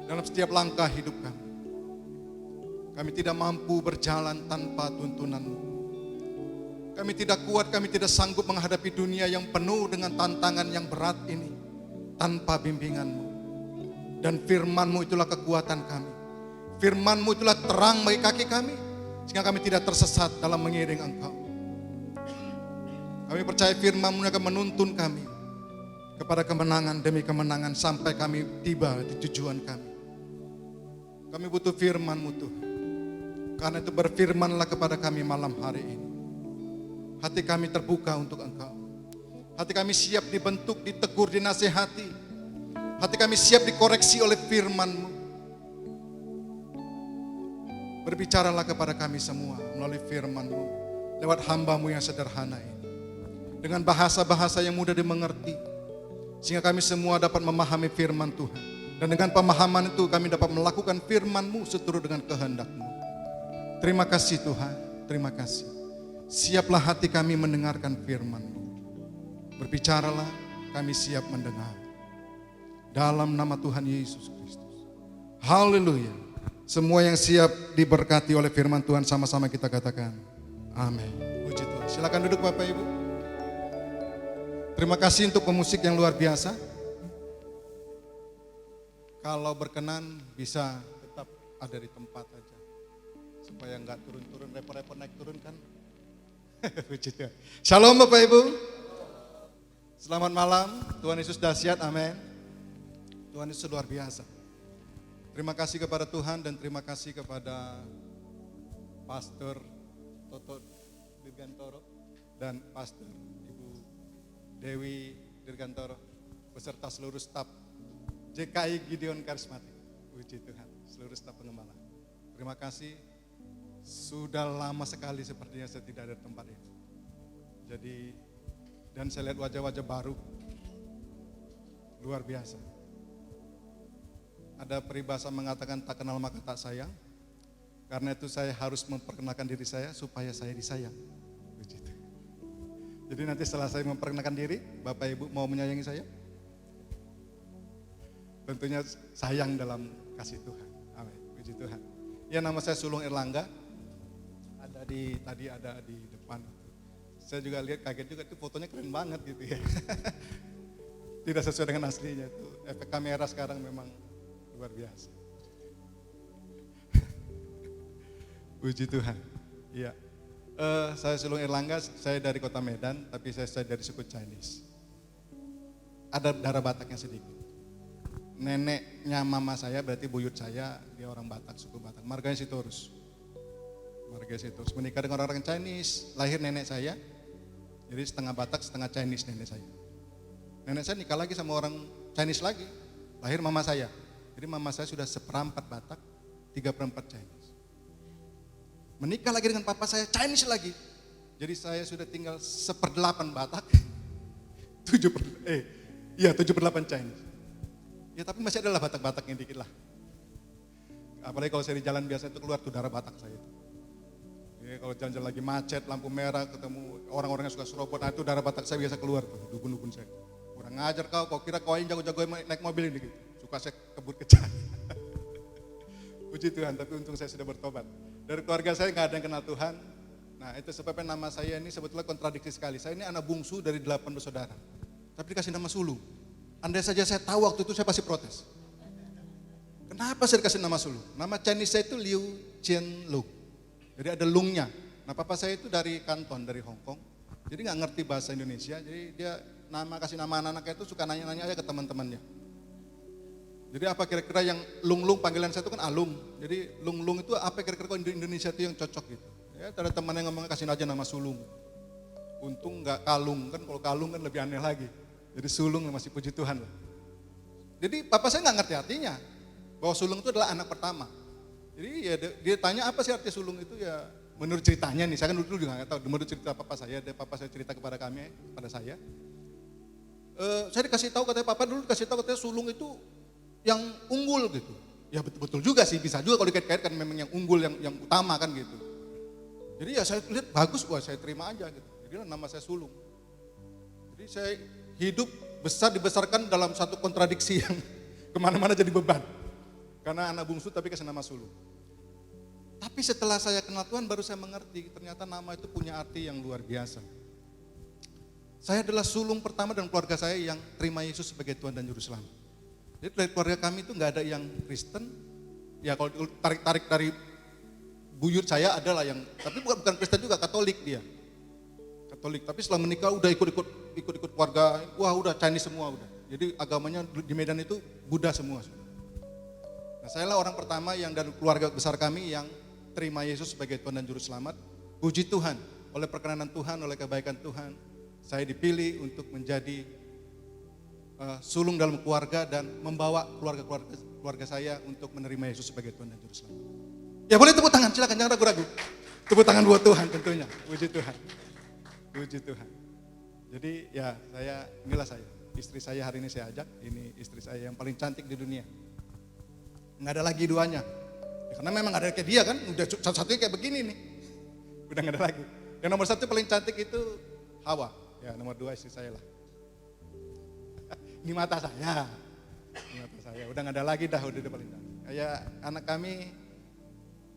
E: dalam setiap langkah hidup kami. Kami tidak mampu berjalan tanpa tuntunan-Mu. Kami tidak kuat, kami tidak sanggup menghadapi dunia yang penuh dengan tantangan yang berat ini tanpa bimbingan-Mu. Dan firman-Mu itulah kekuatan kami. Firman-Mu itulah terang bagi kaki kami, sehingga kami tidak tersesat dalam mengiring Engkau. Kami percaya firman-Mu akan menuntun kami kepada kemenangan demi kemenangan sampai kami tiba di tujuan kami. Kami butuh firman-Mu Tuhan. Karena itu berfirmanlah kepada kami malam hari ini. Hati kami terbuka untuk Engkau. Hati kami siap dibentuk, ditegur, dinasihati. Hati kami siap dikoreksi oleh firman-Mu. Berbicaralah kepada kami semua melalui firman-Mu, lewat hamba-Mu yang sederhana ini. Dengan bahasa-bahasa yang mudah dimengerti, sehingga kami semua dapat memahami firman Tuhan. Dan dengan pemahaman itu kami dapat melakukan firman-Mu seturut dengan kehendak-Mu. Terima kasih Tuhan, terima kasih. Siaplah hati kami mendengarkan firman-Mu. Berbicaralah, kami siap mendengar. Dalam nama Tuhan Yesus Kristus. Haleluya. Semua yang siap diberkati oleh firman Tuhan sama-sama kita katakan amin. Puji Tuhan. Silakan duduk Bapak Ibu. Terima kasih untuk pemusik yang luar biasa. Kalau berkenan bisa tetap ada di tempat aja, supaya nggak turun-turun, repot-repot naik turun kan. Puji Tuhan. Shalom Bapak Ibu. Selamat malam. Tuhan Yesus dahsyat. Amin. Tuhan Yesus luar biasa. Terima kasih kepada Tuhan dan terima kasih kepada Pastor Toto Dirgantoro dan Pastor Dewi Dirgantoro beserta seluruh staf JKI Gideon Karismatik. Puji Tuhan, seluruh staf pengembala. Terima kasih. Sudah lama sekali sepertinya saya tidak ada di tempat ini. Jadi, dan saya lihat wajah-wajah baru. Luar biasa. Ada peribahasa mengatakan tak kenal maka tak sayang. Karena itu saya harus memperkenalkan diri saya supaya saya disayang. Puji Tuhan. Jadi nanti setelah saya memperkenalkan diri, Bapak Ibu mau menyayangi saya? Tentunya sayang dalam kasih Tuhan. Amin. Puji Tuhan. Ya, nama saya Sulung Erlangga. Tadi ada di depan. Saya juga lihat kaget juga, itu fotonya keren banget gitu ya. Tidak sesuai dengan aslinya itu. Efek kamera sekarang memang luar biasa. Puji Tuhan. Iya. Saya Sulung Erlangga, saya dari kota Medan, tapi saya dari suku Chinese. Ada darah Bataknya sedikit. Neneknya mama saya, berarti buyut saya, dia orang Batak, suku Batak. Marganya Sitorus. Menikah dengan orang Chinese, lahir nenek saya. Jadi setengah Batak, setengah Chinese nenek saya. Nenek saya nikah lagi sama orang Chinese lagi, lahir mama saya. Jadi mama saya sudah 1/4 Batak, 3/4 Chinese. Menikah lagi dengan papa saya Chinese lagi. Jadi saya sudah tinggal 1/8 Batak, 7/8 Chinese. Ya tapi masih adalah Batak-Bataknya dikit lah. Apalagi kalau saya di jalan biasa itu keluar tuh darah Batak saya itu. Ya, kalau jalan-jalan lagi macet, lampu merah, ketemu orang-orang yang suka serobot, nah itu darah Batak saya biasa keluar tuh, dukun-dukun saya. Kurang ngajar kau kira kau yang jago-jago naik mobil ini gitu. Suka saya kebut kejar. Puji Tuhan, tapi untung saya sudah bertobat. Dari keluarga saya nggak ada yang kenal Tuhan. Nah itu sebabnya nama saya ini sebetulnya kontradiksi sekali. Saya ini anak bungsu dari 8 bersaudara. Tapi dikasih nama sulung. Andai saja saya tahu waktu itu saya pasti protes. Kenapa saya dikasih nama sulung? Nama Chinese saya itu Liu Chen Lu. Jadi ada lungnya. Nah papa saya itu dari Kanton, dari Hong Kong. Jadi nggak ngerti bahasa Indonesia. Jadi dia kasih nama anak-anaknya itu suka nanya-nanya aja ke teman-temannya. Jadi apa kira-kira yang lung-lung, panggilan saya itu kan alung. Jadi lung-lung itu apa kira-kira kalau di Indonesia itu yang cocok gitu. Ya ada teman yang ngomong kasih aja nama sulung. Untung nggak kalung, kan kalau kalung kan lebih aneh lagi. Jadi sulung masih puji Tuhan lah. Jadi papa saya nggak ngerti artinya. Bahwa sulung itu adalah anak pertama. Jadi ya dia tanya apa sih arti sulung itu ya menurut ceritanya nih. Saya kan dulu juga nggak tahu. Menurut cerita papa saya cerita kepada kami, pada saya. Saya dikasih tahu katanya papa dulu dikasih tahu katanya sulung itu yang unggul gitu. Ya betul juga sih, bisa juga kalau dikait-kaitkan memang yang unggul, yang utama kan gitu. Jadi ya saya lihat bagus, wah saya terima aja gitu. Jadi nama saya sulung. Jadi saya hidup dibesarkan dalam satu kontradiksi yang kemana-mana jadi beban. Karena anak bungsu tapi kasih nama sulung. Tapi setelah saya kenal Tuhan baru saya mengerti ternyata nama itu punya arti yang luar biasa. Saya adalah sulung pertama dan keluarga saya yang terima Yesus sebagai Tuhan dan Juru Selamat. Jadi dari keluarga kami itu nggak ada yang Kristen. Ya kalau tarik dari buyut saya adalah yang, tapi bukan Kristen juga, Katolik dia. Katolik, tapi setelah menikah udah ikut keluarga, wah udah Chinese semua udah. Jadi agamanya di Medan itu Buddha semua. Nah saya lah orang pertama yang dari keluarga besar kami yang terima Yesus sebagai Tuhan dan Juru Selamat. Puji Tuhan, oleh perkenanan Tuhan, oleh kebaikan Tuhan, saya dipilih untuk menjadi sulung dalam keluarga dan membawa keluarga saya untuk menerima Yesus sebagai Tuhan dan Juru Selamat. Ya boleh tepuk tangan, silakan jangan ragu-ragu. Tepuk tangan buat Tuhan tentunya, puji Tuhan. Puji Tuhan. Jadi ya inilah saya, istri saya hari ini saya ajak, ini istri saya yang paling cantik di dunia. Nggak ada lagi duanya. Ya, karena memang ada kayak dia kan, udah satu-satunya kayak begini nih. Udah nggak ada lagi. Yang nomor 1 paling cantik itu Hawa. Ya nomor 2 istri saya lah. Ini mata saya. Ini mata saya. Udah nggak ada lagi dah, udah paling cantik. Kayak anak kami,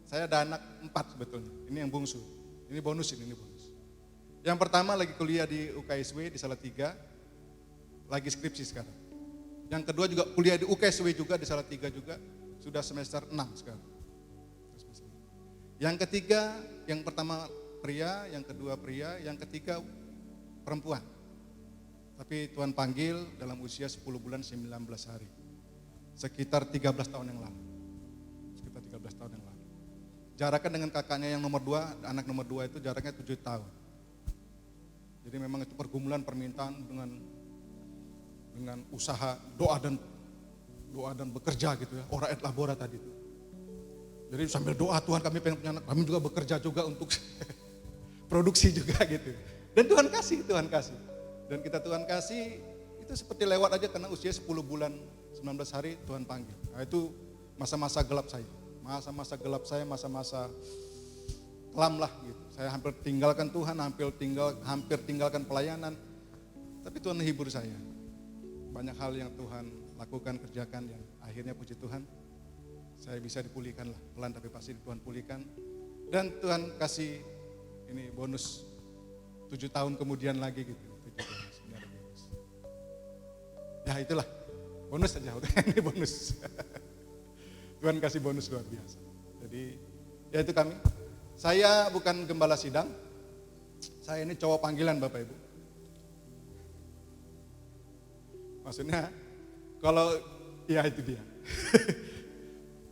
E: saya ada anak 4 sebetulnya. Ini yang bungsu. Ini bonus ini bonus. Yang pertama lagi kuliah di UKSW di Salatiga. Lagi skripsi sekarang. Yang kedua juga kuliah di UKSW juga di Salatiga juga. Sudah semester 6 sekarang. Yang ketiga, yang pertama pria, yang kedua pria, yang ketiga perempuan. Tapi Tuhan panggil dalam usia 10 bulan 19 hari. Sekitar 13 tahun yang lalu. Sekitar 13 tahun yang lalu. Jaraknya dengan kakaknya yang nomor 2, anak nomor 2 itu jaraknya 7 tahun. Jadi memang itu pergumulan permintaan dengan usaha doa dan bekerja gitu ya, ora et labora tadi itu. Jadi sambil doa Tuhan kami pengen punya anak, kami juga bekerja juga untuk produksi juga gitu. Dan Tuhan kasih. Dan kita Tuhan kasih itu seperti lewat aja karena usia 10 bulan 19 hari Tuhan panggil. Nah itu masa-masa gelap saya. Masa-masa kelam lah gitu. Saya hampir tinggalkan Tuhan, hampir tinggalkan pelayanan. Tapi Tuhan menghibur saya. Banyak hal yang Tuhan lakukan, kerjakan yang akhirnya puji Tuhan saya bisa dipulihkan lah, pelan tapi pasti Tuhan pulihkan. Dan Tuhan kasih ini bonus 7 tahun kemudian lagi gitu. Ya itulah, bonus saja, ini bonus. Tuhan kasih bonus luar biasa. Jadi ya itu kami. Saya bukan gembala sidang, saya ini cowok panggilan Bapak Ibu. Maksudnya kalau ya itu dia.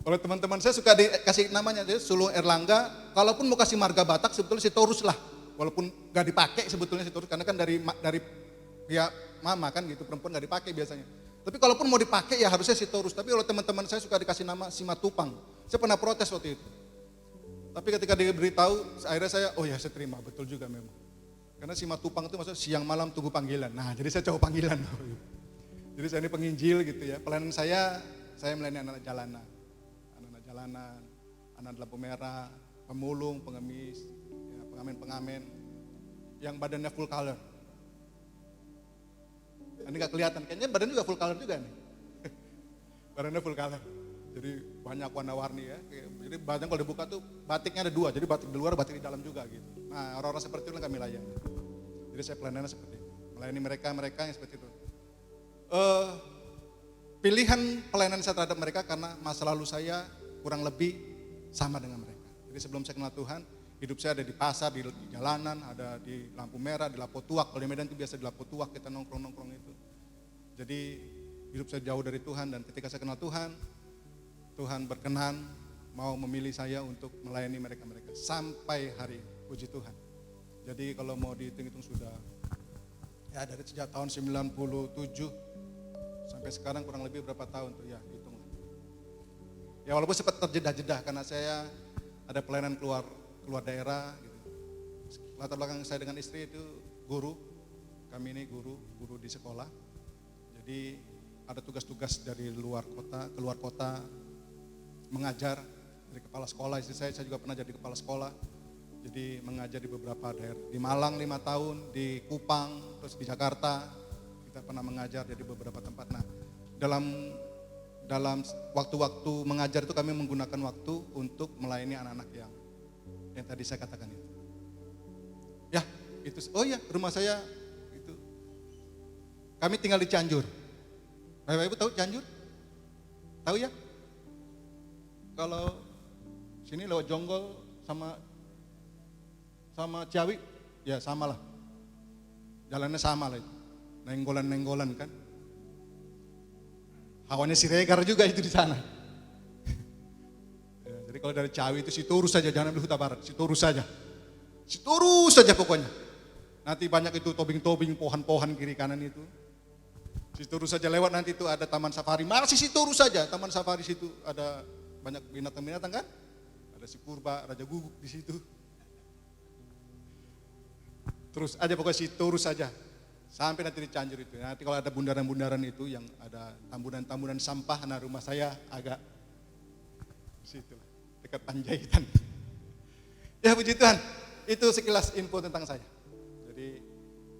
E: Kalau teman-teman saya suka dikasih namanya sulung Erlangga, kalaupun mau kasih marga Batak sebetulnya Sitorus lah. Walaupun gak dipakai sebetulnya Sitorus karena kan dari pihak mama kan gitu, perempuan gak dipakai biasanya. Tapi kalaupun mau dipakai ya harusnya Sitorus. Tapi kalau teman-teman saya suka dikasih nama Simatupang. Saya pernah protes waktu itu. Tapi ketika diberitahu akhirnya saya saya terima, betul juga memang. Karena Simatupang itu maksudnya siang malam tunggu panggilan. Nah jadi saya cowok panggilan. Jadi saya ini penginjil gitu ya. Pelayanan saya melayani anak-anak jalanan. Anak lampu merah, pemulung, pengemis, ya, pengamen-pengamen. Yang badannya full color. Ini gak kelihatan, kayaknya badan juga full color juga nih. Badannya full color. Jadi banyak warna-warni ya. Jadi banyak kalau dibuka tuh batiknya ada 2, jadi batik di luar, batik di dalam juga gitu. Nah orang-orang seperti itu kami layani. Jadi saya pelayanannya seperti itu, melayani mereka yang seperti itu. Pilihan pelayanan saya terhadap mereka karena masa lalu saya kurang lebih sama dengan mereka. Jadi sebelum saya kenal Tuhan, hidup saya ada di pasar, di jalanan, ada di lampu merah, di Lapo Tuak. Kalau di Medan itu biasa di Lapo Tuak kita nongkrong-nongkrong itu. Jadi hidup saya jauh dari Tuhan, dan ketika saya kenal Tuhan, Tuhan berkenan mau memilih saya untuk melayani mereka-mereka sampai hari ini, puji Tuhan. Jadi kalau mau dihitung-hitung sudah ya dari sejak tahun 97 sampai sekarang kurang lebih berapa tahun tuh ya, hitung. Ya walaupun sempat terjeda-jeda karena saya ada pelayanan keluar daerah gitu. Latar belakang saya dengan istri itu guru. Kami ini guru di sekolah. Jadi ada tugas-tugas dari keluar kota mengajar, dari kepala sekolah. Istri saya juga pernah jadi kepala sekolah. Jadi mengajar di beberapa daerah, di Malang 5 tahun, di Kupang, terus di Jakarta kita pernah mengajar jadi beberapa tempat. Nah, dalam waktu-waktu mengajar itu kami menggunakan waktu untuk melayani anak-anak yang tadi saya katakan itu. Ya, itu. Oh ya, rumah saya itu. Kami tinggal di Cianjur. Bapak Ibu tahu Cianjur? Tahu ya? Kalau sini lewat Jonggol sama Ciawi, ya sama lah. Jalannya sama lah itu. Nenggolan-nenggolan kan. Hawanya Siregar juga itu di sana. Ya, jadi kalau dari Ciawi itu Sitorus saja, jangan ambil Huta Barat, Sitorus saja. Sitorus saja pokoknya. Nanti banyak itu tobing-tobing, pohon-pohon kiri kanan itu. Sitorus saja lewat, nanti itu ada taman safari, masih Sitorus saja. Taman safari situ ada banyak binatang-binatang kan. Ada si purba, raja guguk di situ. Terus aja pokoknya Sitorus saja. Sampai nanti di Cianjur itu. Nanti kalau ada bundaran-bundaran itu yang ada tambunan-tambunan sampah, nah rumah saya agak di situ, dekat Panjaitan. Ya puji Tuhan, itu sekilas info tentang saya. Jadi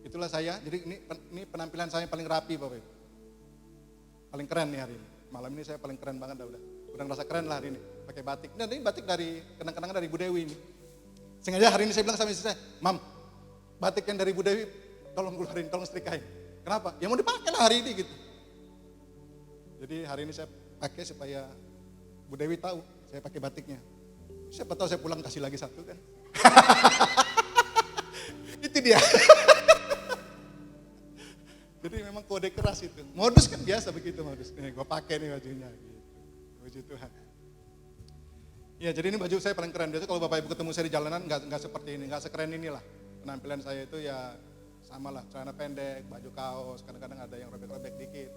E: itulah saya. Jadi ini penampilan saya paling rapi Bapak Ibu. Paling keren nih hari ini. Malam ini saya paling keren banget udah ngerasa keren lah hari ini. Pakai batik. Nah ini batik dari kenang-kenangan dari Bu Dewi ini. Sengaja hari ini saya bilang sama istri saya, Mam, batik yang dari Bu Dewi tolong keluarin, tolong setrikain. Kenapa? Ya mau dipakai lah hari ini gitu. Jadi hari ini saya pakai supaya Bu Dewi tahu saya pakai batiknya. Siapa tahu saya pulang kasih lagi satu kan. Itu dia. Jadi memang kode keras itu. Modus kan biasa begitu modus. Nih gue pakai nih bajunya gitu. Puji Tuhan. Ya jadi ini baju saya paling keren. Biasanya kalau Bapak Ibu ketemu saya di jalanan nggak seperti ini, nggak sekeren inilah. Penampilan saya itu ya sama lah, celana pendek, baju kaos, kadang-kadang ada yang robek-robek dikit.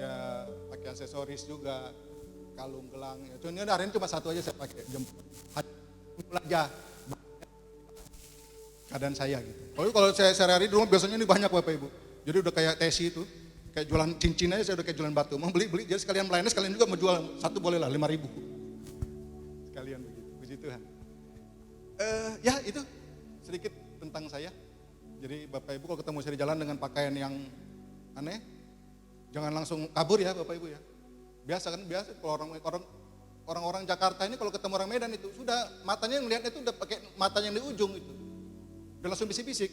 E: Ya pakai aksesoris juga, kalung, gelang. Ya, hari ini cuma satu aja saya pakai, jemput aja. Keadaan saya gitu. Kalau saya sehari-hari dulu biasanya ini banyak Bapak Ibu. Jadi udah kayak tesi itu, kayak jualan cincin aja saya udah kayak jualan batu. Mau beli, jadi sekalian melayani, sekalian juga mau jual, satu boleh lah 5.000. Sekalian begitu, puji Tuhan. Ya itu sedikit tentang saya. Jadi Bapak Ibu kalau ketemu saya di jalan dengan pakaian yang aneh, jangan langsung kabur ya Bapak Ibu ya. Biasa kalau orang-orang Jakarta ini kalau ketemu orang Medan itu sudah matanya yang lihatnya itu udah pakai matanya yang di ujung itu. Udah langsung bisik-bisik,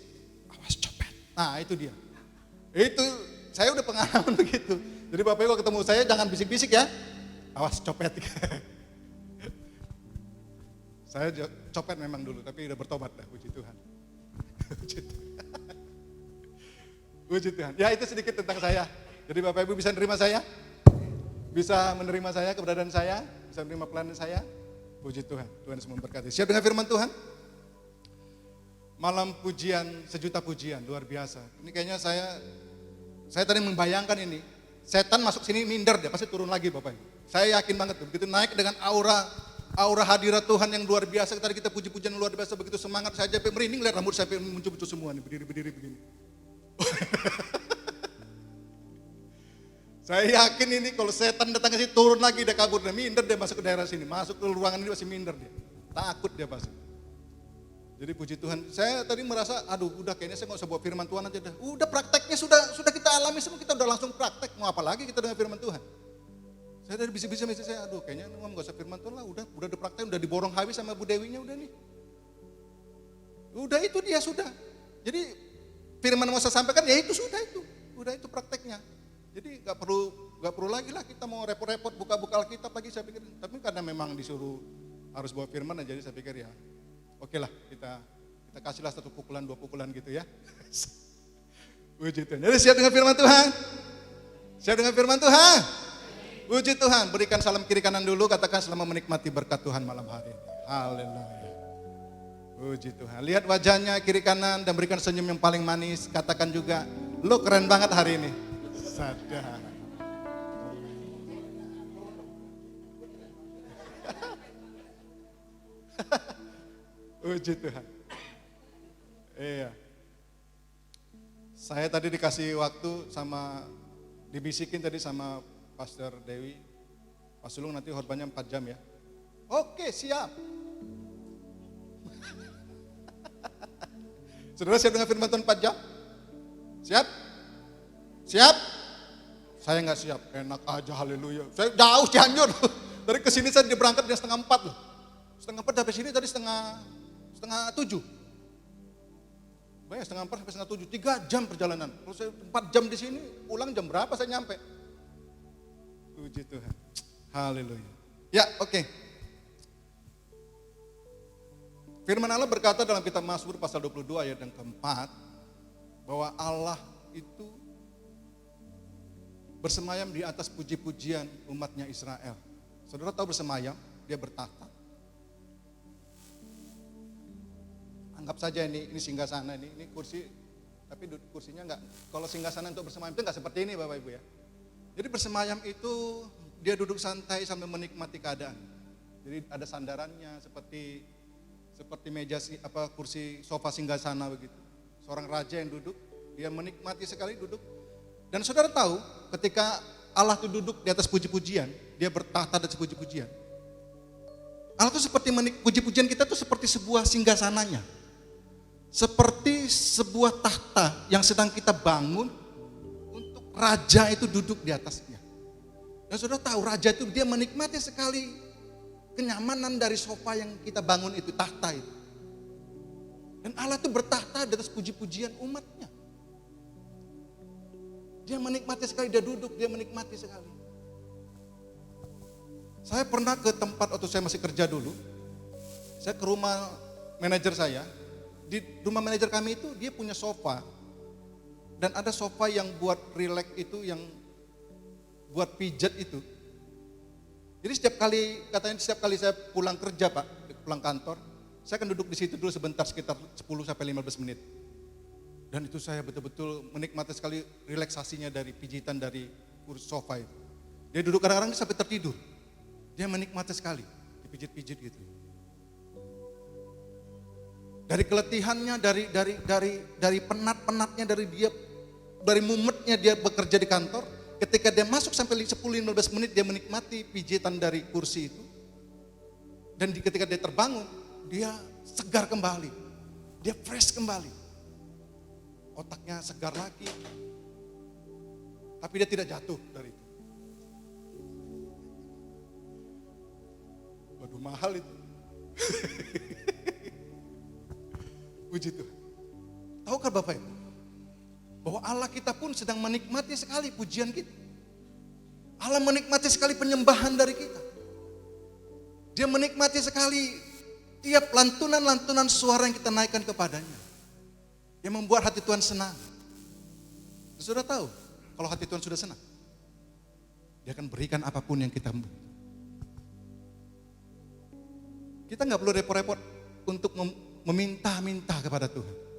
E: awas copet. Nah itu dia. Itu saya udah pengalaman begitu. Jadi Bapak Ibu kalau ketemu saya jangan bisik-bisik ya, awas copet. Saya copet memang dulu tapi udah bertobat dah, puji Tuhan. Puji Tuhan. Ya itu sedikit tentang saya. Jadi Bapak Ibu bisa menerima saya? Bisa menerima saya, keberadaan saya? Bisa menerima pelayanan saya? Puji Tuhan. Tuhan Yesus memberkati. Siap dengan firman Tuhan? Malam pujian, sejuta pujian, luar biasa. Ini kayaknya saya tadi membayangkan ini. Setan masuk sini minder dia, pasti turun lagi Bapak Ibu. Saya yakin banget begitu naik dengan aura hadirat Tuhan yang luar biasa. Tadi kita puji-pujian luar biasa, begitu semangat saya sampai merinding, lihat rambut saya muncul-muncul semua nih, berdiri begini. Saya yakin ini kalau setan datang ke sini turun lagi dia kabur, dia minder dia masuk ke daerah sini, masuk ke ruangan ini masih minder dia, takut dia pasti. Jadi puji Tuhan, saya tadi merasa, aduh udah kayaknya saya nggak usah bawa firman Tuhan aja dah. Udah prakteknya sudah kita alami semua, kita udah langsung praktek, mau apa lagi kita dengan firman Tuhan. Saya dari bisik-bisik istri saya, aduh kayaknya nggak usah firman Tuhan lah, udah dipraktekin, udah diborong habis sama Bu Dewinya udah nih. Udah itu dia sudah. Jadi firman mau saya sampaikan ya itu sudah itu. Udah itu prakteknya. Jadi nggak perlu lagi lah kita mau repot-repot buka-buka Alkitab lagi saya pikir. Tapi karena memang disuruh harus bawa firman, jadi saya pikir ya oke lah kita kasihlah 1 pukulan 2 pukulan gitu ya. Puji Tuhan. Jadi siap dengan firman Tuhan? Siap dengan firman Tuhan? Puji Tuhan. Berikan salam kiri kanan dulu, katakan selamat menikmati berkat Tuhan malam hari ini. Haleluya. Puji Tuhan. Lihat wajahnya kiri kanan dan berikan senyum yang paling manis. Katakan juga, lo keren banget hari ini. Sadar. Puji Tuhan. Iya. Saya tadi dikasih waktu dibisikin tadi sama Pastor Dewi. Pak Sulung nanti khotbahnya 4 jam ya. Oke, siap. Saudara siap dengan firman Tuhan 4 jam? Siap? Siap? Saya nggak siap, enak aja, haleluya. Saya jauh Cianjur. Dari kesini saya berangkat jam 3:30 loh. 3:30 sampai sini tadi setengah 7. Banyak 3:30 sampai 7, 3 jam perjalanan. Kalau saya 4 jam di sini, pulang jam berapa saya nyampe? Puji Tuhan. Haleluya. Ya, oke. Firman Allah berkata dalam kitab Mazmur pasal 22 ayat yang keempat, bahwa Allah itu bersemayam di atas puji-pujian umatnya Israel. Saudara tahu bersemayam, dia bertahta. Anggap saja ini singgasana, ini kursi, tapi kursinya enggak, kalau singgasana untuk bersemayam itu enggak seperti ini Bapak Ibu ya. Jadi bersemayam itu dia duduk santai sambil menikmati keadaan. Jadi ada sandarannya seperti meja kursi sofa singgasana begitu. Seorang raja yang duduk, dia menikmati sekali duduk. Dan saudara tahu ketika Allah itu duduk di atas puji-pujian, dia bertahta di atas puji-pujian. Allah itu seperti puji-pujian kita itu seperti sebuah singgasananya. Seperti sebuah tahta yang sedang kita bangun untuk raja itu duduk di atasnya. Dan saudara tahu raja itu dia menikmati sekali kenyamanan dari sofa yang kita bangun itu, tahta itu. Dan Allah itu bertahta di atas puji-pujian umatnya. Dia menikmati sekali, dia duduk, dia menikmati sekali. Saya pernah ke tempat waktu saya masih kerja dulu, saya ke rumah manajer saya. Di rumah manajer kami itu dia punya sofa. Dan ada sofa yang buat relax itu, yang buat pijat itu. Jadi setiap kali saya pulang kerja Pak, pulang kantor, saya akan duduk di situ dulu sebentar sekitar 10 sampai 15 menit. Dan itu saya betul-betul menikmati sekali relaksasinya dari pijitan dari kursi sofa itu. Dia duduk kadang-kadang sampai tertidur. Dia menikmati sekali, dipijit-pijit gitu. Dari keletihannya, dari penat-penatnya, dari mumetnya dia bekerja di kantor. Ketika dia masuk sampai 10-15 menit dia menikmati pijitan dari kursi itu. Dan ketika dia terbangun, dia segar kembali. Dia fresh kembali. Otaknya segar lagi. Tapi dia tidak jatuh dari itu. Waduh mahal itu. Puji Tuhan. Tahukah Bapak Ibu? Bahwa Allah kita pun sedang menikmati sekali pujian kita. Allah menikmati sekali penyembahan dari kita. Dia menikmati sekali tiap lantunan-lantunan suara yang kita naikkan kepadanya. Yang membuat hati Tuhan senang. Sudah tahu, kalau hati Tuhan sudah senang, Dia akan berikan apapun yang kita minta. Kita nggak perlu repot-repot untuk meminta-minta kepada Tuhan.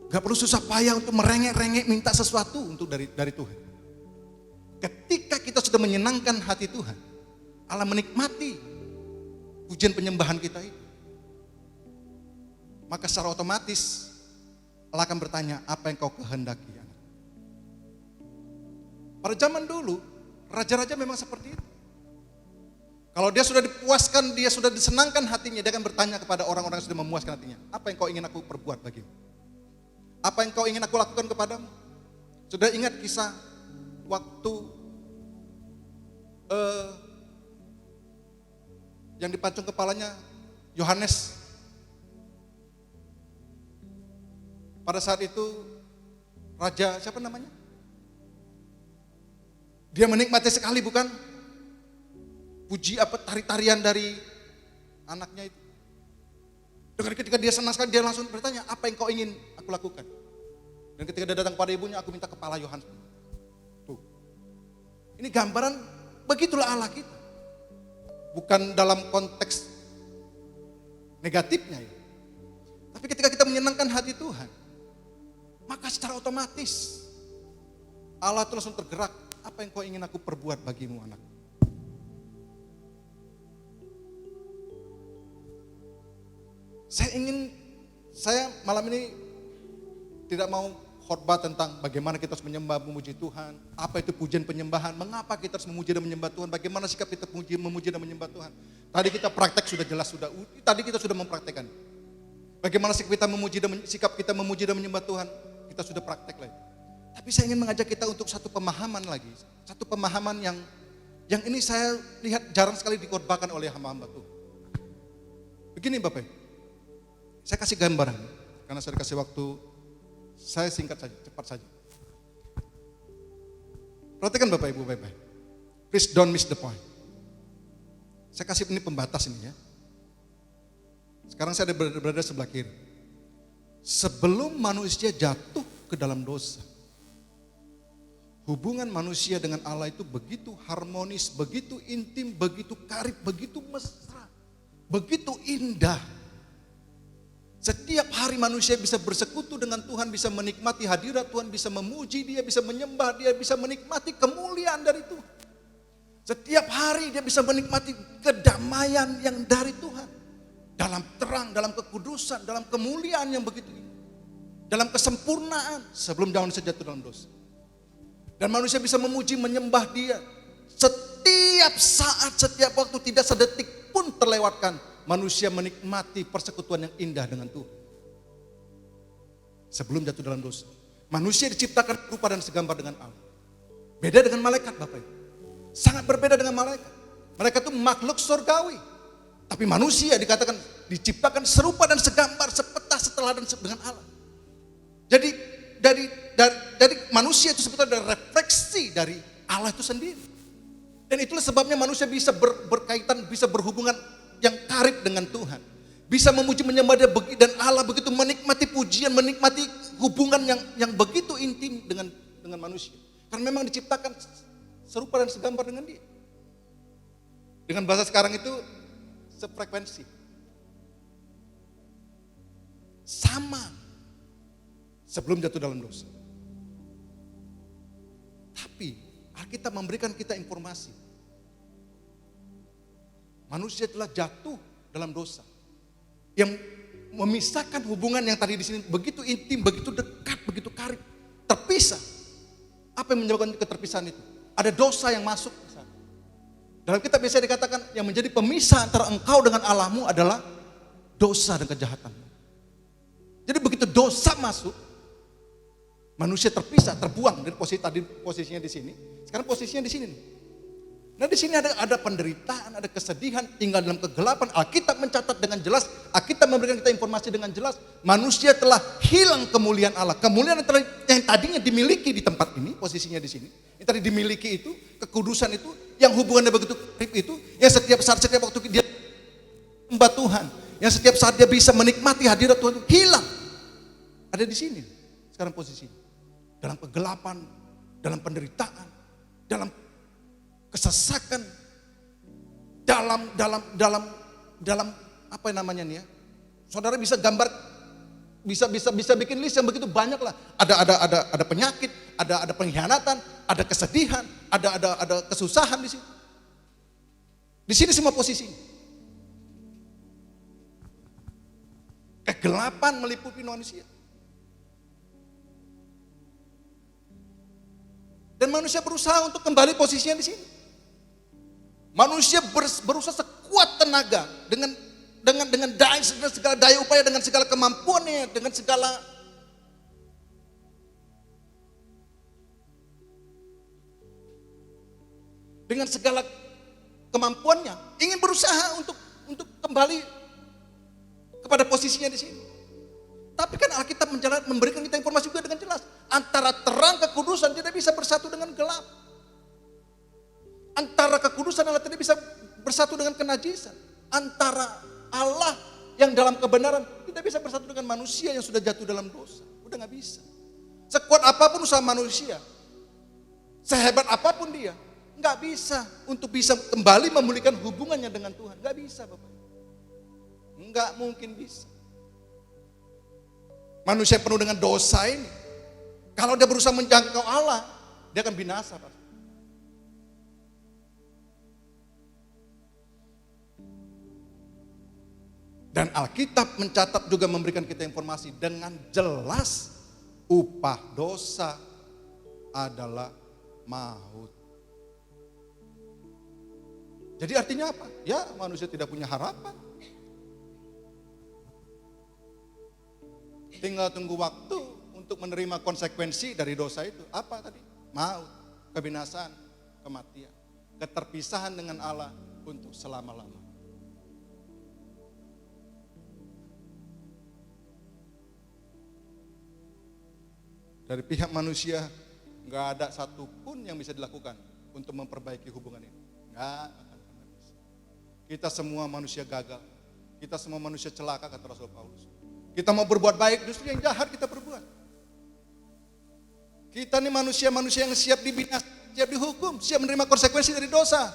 E: Gak perlu susah payah untuk merengek-rengek minta sesuatu untuk dari Tuhan. Ketika kita sudah menyenangkan hati Tuhan, Allah menikmati pujian penyembahan kita itu. Maka secara otomatis Allah akan bertanya, apa yang kau kehendaki? Pada zaman dulu, raja-raja memang seperti itu. Kalau dia sudah dipuaskan, dia sudah disenangkan hatinya, dia akan bertanya kepada orang-orang yang sudah memuaskan hatinya, apa yang kau ingin aku perbuat bagimu? Apa yang kau ingin aku lakukan kepadamu? Sudah ingat kisah waktu yang dipancung kepalanya Yohanes. Pada saat itu raja siapa namanya? Dia menikmati sekali bukan? Puji apa tari-tarian dari anaknya itu. Dan ketika dia senang sekali, dia langsung bertanya, apa yang kau ingin aku lakukan? Dan ketika dia datang pada ibunya, aku minta kepala Yohanes. Tuh. Ini gambaran, begitulah Allah kita. Bukan dalam konteks negatifnya ya. Tapi ketika kita menyenangkan hati Tuhan, maka secara otomatis Allah itu langsung tergerak. Apa yang kau ingin aku perbuat bagimu anak? Saya malam ini tidak mau khotbah tentang bagaimana kita harus menyembah memuji Tuhan, apa itu pujian penyembahan, mengapa kita harus memuji dan menyembah Tuhan, bagaimana sikap kita memuji dan menyembah Tuhan. Tadi kita praktek sudah jelas, tadi kita sudah mempraktekkan. Bagaimana sikap kita memuji dan menyembah Tuhan, kita sudah praktek lagi. Tapi saya ingin mengajak kita untuk satu pemahaman lagi, satu pemahaman yang ini saya lihat jarang sekali dikhotbahkan oleh hamba-hamba Tuhan. Begini Bapak Ibu. Saya kasih gambaran, karena saya dikasih waktu, saya singkat saja, cepat saja. Perhatikan Bapak Ibu baik-baik. Please don't miss the point. Saya kasih ini pembatas ini ya. Sekarang saya berada sebelah kiri. Sebelum manusia jatuh ke dalam dosa, hubungan manusia dengan Allah itu begitu harmonis, begitu intim, begitu karib, begitu mesra, begitu indah. Setiap hari manusia bisa bersekutu dengan Tuhan, bisa menikmati hadirat Tuhan, bisa memuji Dia, bisa menyembah Dia, bisa menikmati kemuliaan dari Tuhan. Setiap hari dia bisa menikmati kedamaian yang dari Tuhan. Dalam terang, dalam kekudusan, dalam kemuliaan yang begitu indah. Dalam kesempurnaan sebelum manusia jatuh dalam dosa. Dan manusia bisa memuji, menyembah Dia. Setiap saat, setiap waktu, tidak sedetik pun terlewatkan. Manusia menikmati persekutuan yang indah dengan Tuhan. Sebelum jatuh dalam dosa. Manusia diciptakan rupa dan segambar dengan Allah. Beda dengan malaikat Bapak Ibu. Sangat berbeda dengan malaikat. Malaikat itu makhluk surgawi. Tapi manusia dikatakan diciptakan serupa dan segambar, sepeta, seteladan dengan Allah. Jadi dari manusia itu sebetulnya ada refleksi dari Allah itu sendiri. Dan itulah sebabnya manusia bisa berkaitan, bisa berhubungan yang karib dengan Tuhan. Bisa memuji menyembah Dia dan Allah begitu menikmati pujian, menikmati hubungan yang begitu intim dengan manusia. Karena memang diciptakan serupa dan segambar dengan Dia. Dengan bahasa sekarang itu sefrekuensi. Sama sebelum jatuh dalam dosa. Tapi Alkitab memberikan kita informasi. Manusia telah jatuh dalam dosa. Yang memisahkan hubungan yang tadi di sini begitu intim, begitu dekat, begitu karib. Terpisah. Apa yang menyebabkan keterpisahan itu? Ada dosa yang masuk ke sana. Dalam kitab biasa dikatakan yang menjadi pemisah antara engkau dengan Allahmu adalah dosa dan kejahatan. Jadi begitu dosa masuk, manusia terpisah, terbuang dari posisinya di sini. Sekarang posisinya di sini nih. Nah di sini ada penderitaan, ada kesedihan, tinggal dalam kegelapan. Alkitab mencatat dengan jelas, Alkitab memberikan kita informasi dengan jelas. Manusia telah hilang kemuliaan Allah. Kemuliaan yang tadinya dimiliki di tempat ini, posisinya di sini. Yang tadi dimiliki itu, kekudusan itu, yang hubungannya begitu karib itu, yang setiap saat, setiap waktu dia menyembah Tuhan, yang setiap saat dia bisa menikmati hadirat Tuhan itu hilang. Ada di sini sekarang posisinya. Dalam kegelapan, dalam penderitaan, dalam kesesakan, dalam apa namanya nih ya? Saudara bisa gambar, bisa bikin list yang begitu banyak lah. Ada penyakit, ada pengkhianatan, ada kesedihan, ada kesusahan di sini. Di sini semua posisi. Kegelapan meliputi manusia. Dan manusia berusaha untuk kembali posisinya di sini. Manusia berusaha sekuat tenaga dengan segala daya upaya, dengan segala kemampuannya, dengan segala kemampuannya, ingin berusaha untuk untuk kembali kepada posisinya di sini. Tapi kan Alkitab memberikan kita informasi juga dengan jelas. Antara terang kekudusan tidak bisa bersatu dengan gelap. Antara kekudusan Allah tidak bisa bersatu dengan kenajisan. Antara Allah yang dalam kebenaran tidak bisa bersatu dengan manusia yang sudah jatuh dalam dosa. Udah gak bisa. Sekuat apapun usaha manusia, sehebat apapun dia, gak bisa untuk bisa kembali memulihkan hubungannya dengan Tuhan. Gak bisa Bapak. Gak mungkin bisa. Manusia penuh dengan dosa ini, kalau dia berusaha menjangkau Allah, dia akan binasa Pak. Dan Alkitab mencatat juga memberikan kita informasi dengan jelas, upah dosa adalah maut. Jadi artinya apa? Ya manusia tidak punya harapan. Tinggal tunggu waktu untuk menerima konsekuensi dari dosa itu. Apa tadi? Maut, kebinasaan, kematian. Keterpisahan dengan Allah untuk selama-lamanya. Dari pihak manusia nggak ada satupun yang bisa dilakukan untuk memperbaiki hubungan ini. Nggak akan pernah bisa. Kita semua manusia gagal. Kita semua manusia celaka kata Rasul Paulus. Kita mau berbuat baik justru yang jahat kita perbuat. Kita nih manusia-manusia yang siap dibinasa, siap dihukum, siap menerima konsekuensi dari dosa.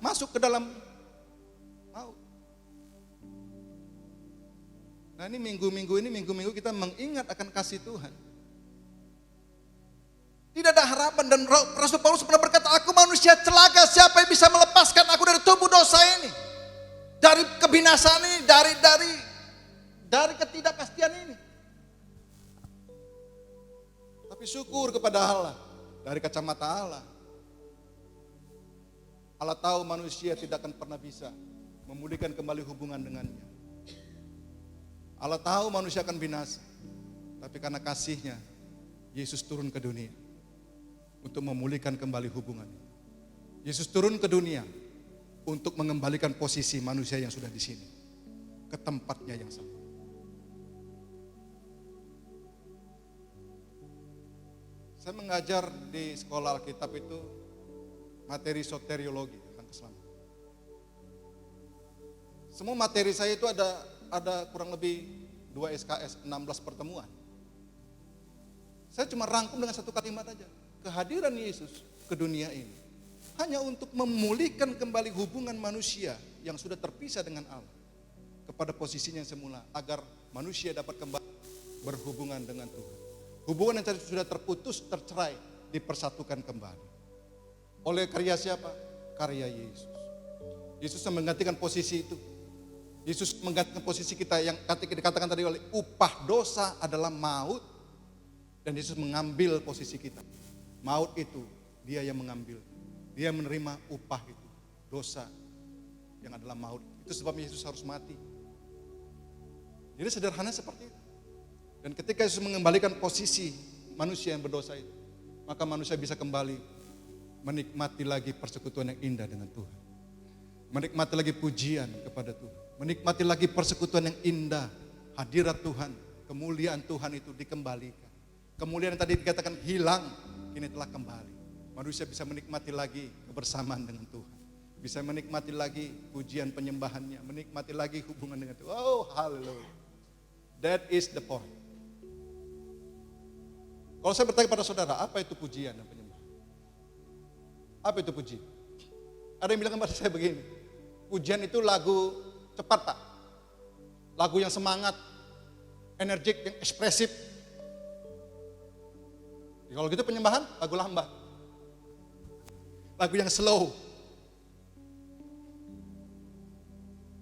E: Masuk ke dalam maut. Nah ini minggu-minggu kita mengingat akan kasih Tuhan. Tidak ada harapan dan Rasul Paulus pernah berkata, aku manusia celaka, siapa yang bisa melepaskan aku dari tubuh dosa ini? Dari kebinasaan ini, dari ketidakpastian ini. Tapi syukur kepada Allah, dari kacamata Allah. Allah tahu manusia tidak akan pernah bisa memulihkan kembali hubungan dengannya. Allah tahu manusia akan binasa, tapi karena kasihnya, Yesus turun ke dunia untuk memulihkan kembali hubungan. Yesus turun ke dunia untuk mengembalikan posisi manusia yang sudah di sini ke tempatnya yang sama. Saya mengajar di sekolah Alkitab itu materi soteriologi tentang keselamatan. Semua materi saya itu ada kurang lebih 2 SKS, 16 pertemuan. Saya cuma rangkum dengan satu kalimat aja. Kehadiran Yesus ke dunia ini hanya untuk memulihkan kembali hubungan manusia yang sudah terpisah dengan Allah kepada posisinya yang semula, agar manusia dapat kembali berhubungan dengan Tuhan. Hubungan yang sudah terputus, tercerai, dipersatukan kembali. Oleh karya siapa? Karya Yesus. Yesus yang menggantikan posisi itu. Yesus menggantikan posisi kita yang dikatakan tadi oleh upah dosa adalah maut. Dan Yesus mengambil posisi kita. Maut itu dia yang mengambil. Dia menerima upah itu. Dosa yang adalah maut. Itu sebabnya Yesus harus mati. Jadi sederhana seperti itu. Dan ketika Yesus mengembalikan posisi manusia yang berdosa itu, maka manusia bisa kembali menikmati lagi persekutuan yang indah dengan Tuhan. Menikmati lagi pujian kepada Tuhan. Menikmati lagi persekutuan yang indah. Hadirat Tuhan, kemuliaan Tuhan itu dikembalikan. Kemuliaan yang tadi dikatakan hilang, ini telah kembali. Manusia bisa menikmati lagi kebersamaan dengan Tuhan. Bisa menikmati lagi pujian penyembahannya. Menikmati lagi hubungan dengan Tuhan. Oh, haleluya. That is the point. Kalau saya bertanya pada saudara, apa itu pujian dan penyembahan? Apa itu pujian? Ada yang bilang kepada saya begini, pujian itu lagu cepat Pak. Lagu yang semangat, energik, yang ekspresif. Kalau gitu penyembahan, lagu lambat. Lagu yang slow.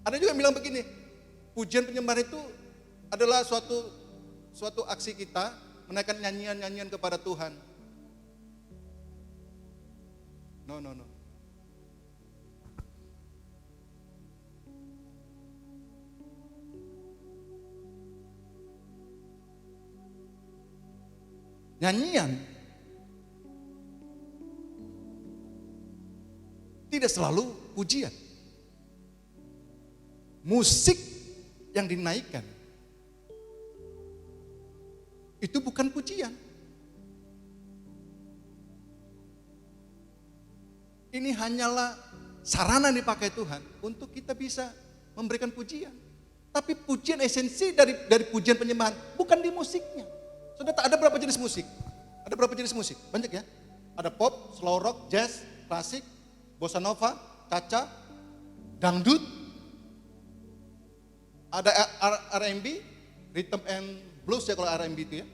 E: Ada juga yang bilang begini, pujian penyembahan itu adalah suatu aksi kita menaikkan nyanyian-nyanyian kepada Tuhan. No. Nyanyian tidak selalu pujian. musik yang dinaikkan itu bukan pujian. Ini hanyalah sarana yang dipakai Tuhan untuk kita bisa memberikan pujian. Tapi pujian, esensi dari pujian penyembahan bukan di musiknya. Saudara, ada berapa jenis musik? Ada berapa jenis musik? Banyak ya. Ada pop, slow rock, jazz, klasik, bossa nova, caca, dangdut. Ada R&B, rhythm and blues ya kalau R&B itu ya.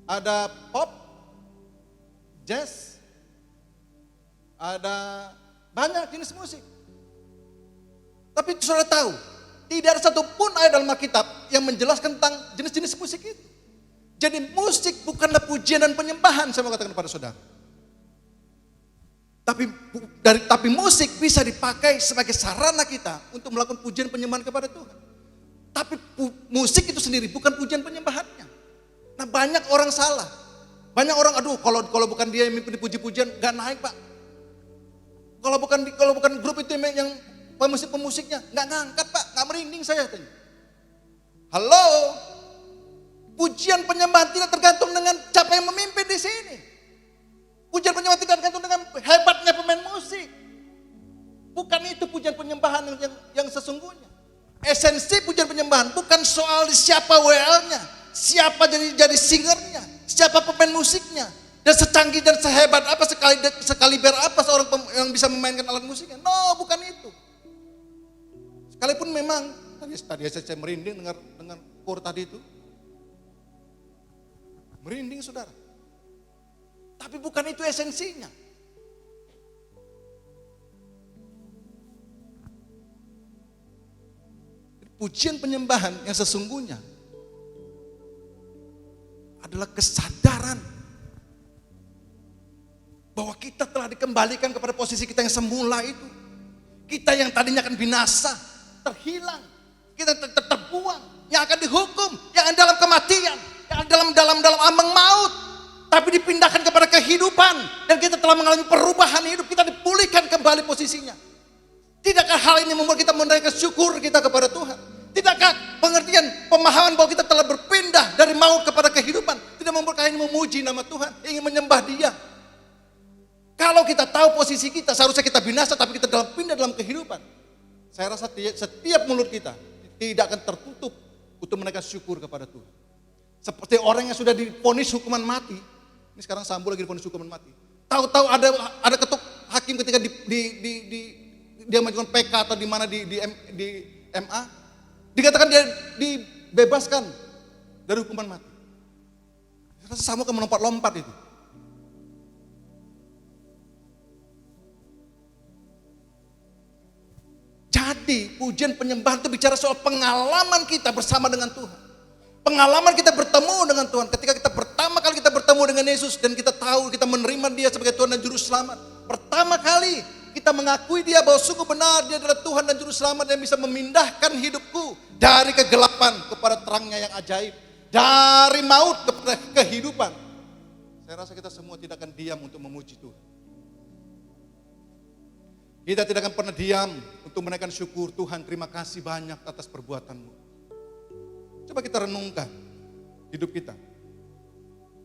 E: Ada pop, jazz, ada banyak jenis musik. Tapi saudara tahu, tidak ada satupun ayat dalam Alkitab yang menjelaskan tentang jenis-jenis musik itu. Jadi musik bukanlah pujian dan penyembahan, saya mau katakan kepada saudara. Tapi musik bisa dipakai sebagai sarana kita untuk melakukan pujian penyembahan kepada Tuhan. Tapi musik itu sendiri bukan pujian penyembahannya. Nah, banyak orang salah. Banyak orang, aduh kalau bukan dia yang dipuji-pujian gak naik Pak. Kalau bukan grup itu yang pemusik-pemusiknya nggak ngangkat Pak, nggak merinding saya tanya. Halo, pujian penyembahan tidak tergantung dengan siapa yang memimpin di sini. Pujian penyembahan tidak tergantung dengan hebatnya pemain musik. Bukan itu pujian penyembahan yang sesungguhnya. Esensi pujian penyembahan bukan soal siapa WL-nya, siapa jadi singernya, siapa pemain musiknya. Dan secanggih dan sehebat apa, sekaliber apa seorang yang bisa memainkan alat musiknya. No, bukan itu. Sekalipun memang, tadi saya merinding dengar kor tadi itu. Merinding saudara. Tapi bukan itu esensinya. Pujian penyembahan yang sesungguhnya adalah kesadaran bahwa kita telah dikembalikan kepada posisi kita yang semula itu. Kita yang tadinya akan binasa, terhilang, kita terbuang, yang akan dihukum, yang dalam kematian, yang dalam ambang maut, tapi dipindahkan kepada kehidupan, dan kita telah mengalami perubahan hidup, kita dipulihkan kembali posisinya. Tidakkah hal ini membuat kita menaikkan syukur kita kepada Tuhan? Tidakkah pengertian, pemahaman bahwa kita telah berpindah dari maut kepada kehidupan tidak membuat kita memuji nama Tuhan, ingin menyembah Dia? Kalau kita tahu posisi kita, seharusnya kita binasa, tapi kita pindah dalam kehidupan. Saya rasa setiap mulut kita tidak akan tertutup untuk menaikkan syukur kepada Tuhan. Seperti orang yang sudah divonis hukuman mati. Ini sekarang Sambo lagi divonis hukuman mati. Tahu-tahu ada ketuk hakim ketika dia mengajukan PK atau di mana di MA, dikatakan dia dibebaskan dari hukuman mati. Saya rasa Sambo akan melompat-lompat itu. Jadi pujian penyembahan itu bicara soal pengalaman kita bersama dengan Tuhan. Pengalaman kita bertemu dengan Tuhan. Ketika kita pertama kali kita bertemu dengan Yesus dan kita tahu kita menerima Dia sebagai Tuhan dan Juru Selamat. Pertama kali kita mengakui Dia bahwa sungguh benar Dia adalah Tuhan dan Juru Selamat yang bisa memindahkan hidupku dari kegelapan kepada terangnya yang ajaib. Dari maut kepada kehidupan. Saya rasa kita semua tidak akan diam untuk memuji Tuhan. Kita tidak akan pernah diam untuk menaikkan syukur. Tuhan, terima kasih banyak atas perbuatan-Mu. Coba kita renungkan hidup kita.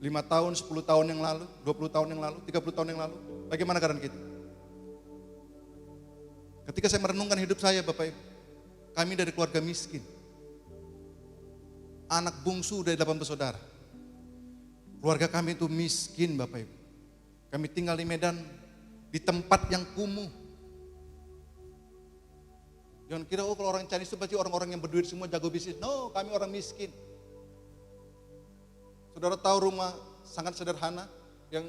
E: 5 tahun, 10 tahun yang lalu, 20 tahun yang lalu, 30 tahun yang lalu. Bagaimana keadaan kita? Ketika saya merenungkan hidup saya, Bapak Ibu, kami dari keluarga miskin. Anak bungsu dari 8 bersaudara. Keluarga kami itu miskin, Bapak Ibu. Kami tinggal di Medan, di tempat yang kumuh. Jangan kira, oh kalau orang Chinese itu pasti orang-orang yang berduit semua jago bisnis. No, kami orang miskin. Saudara tahu rumah sangat sederhana yang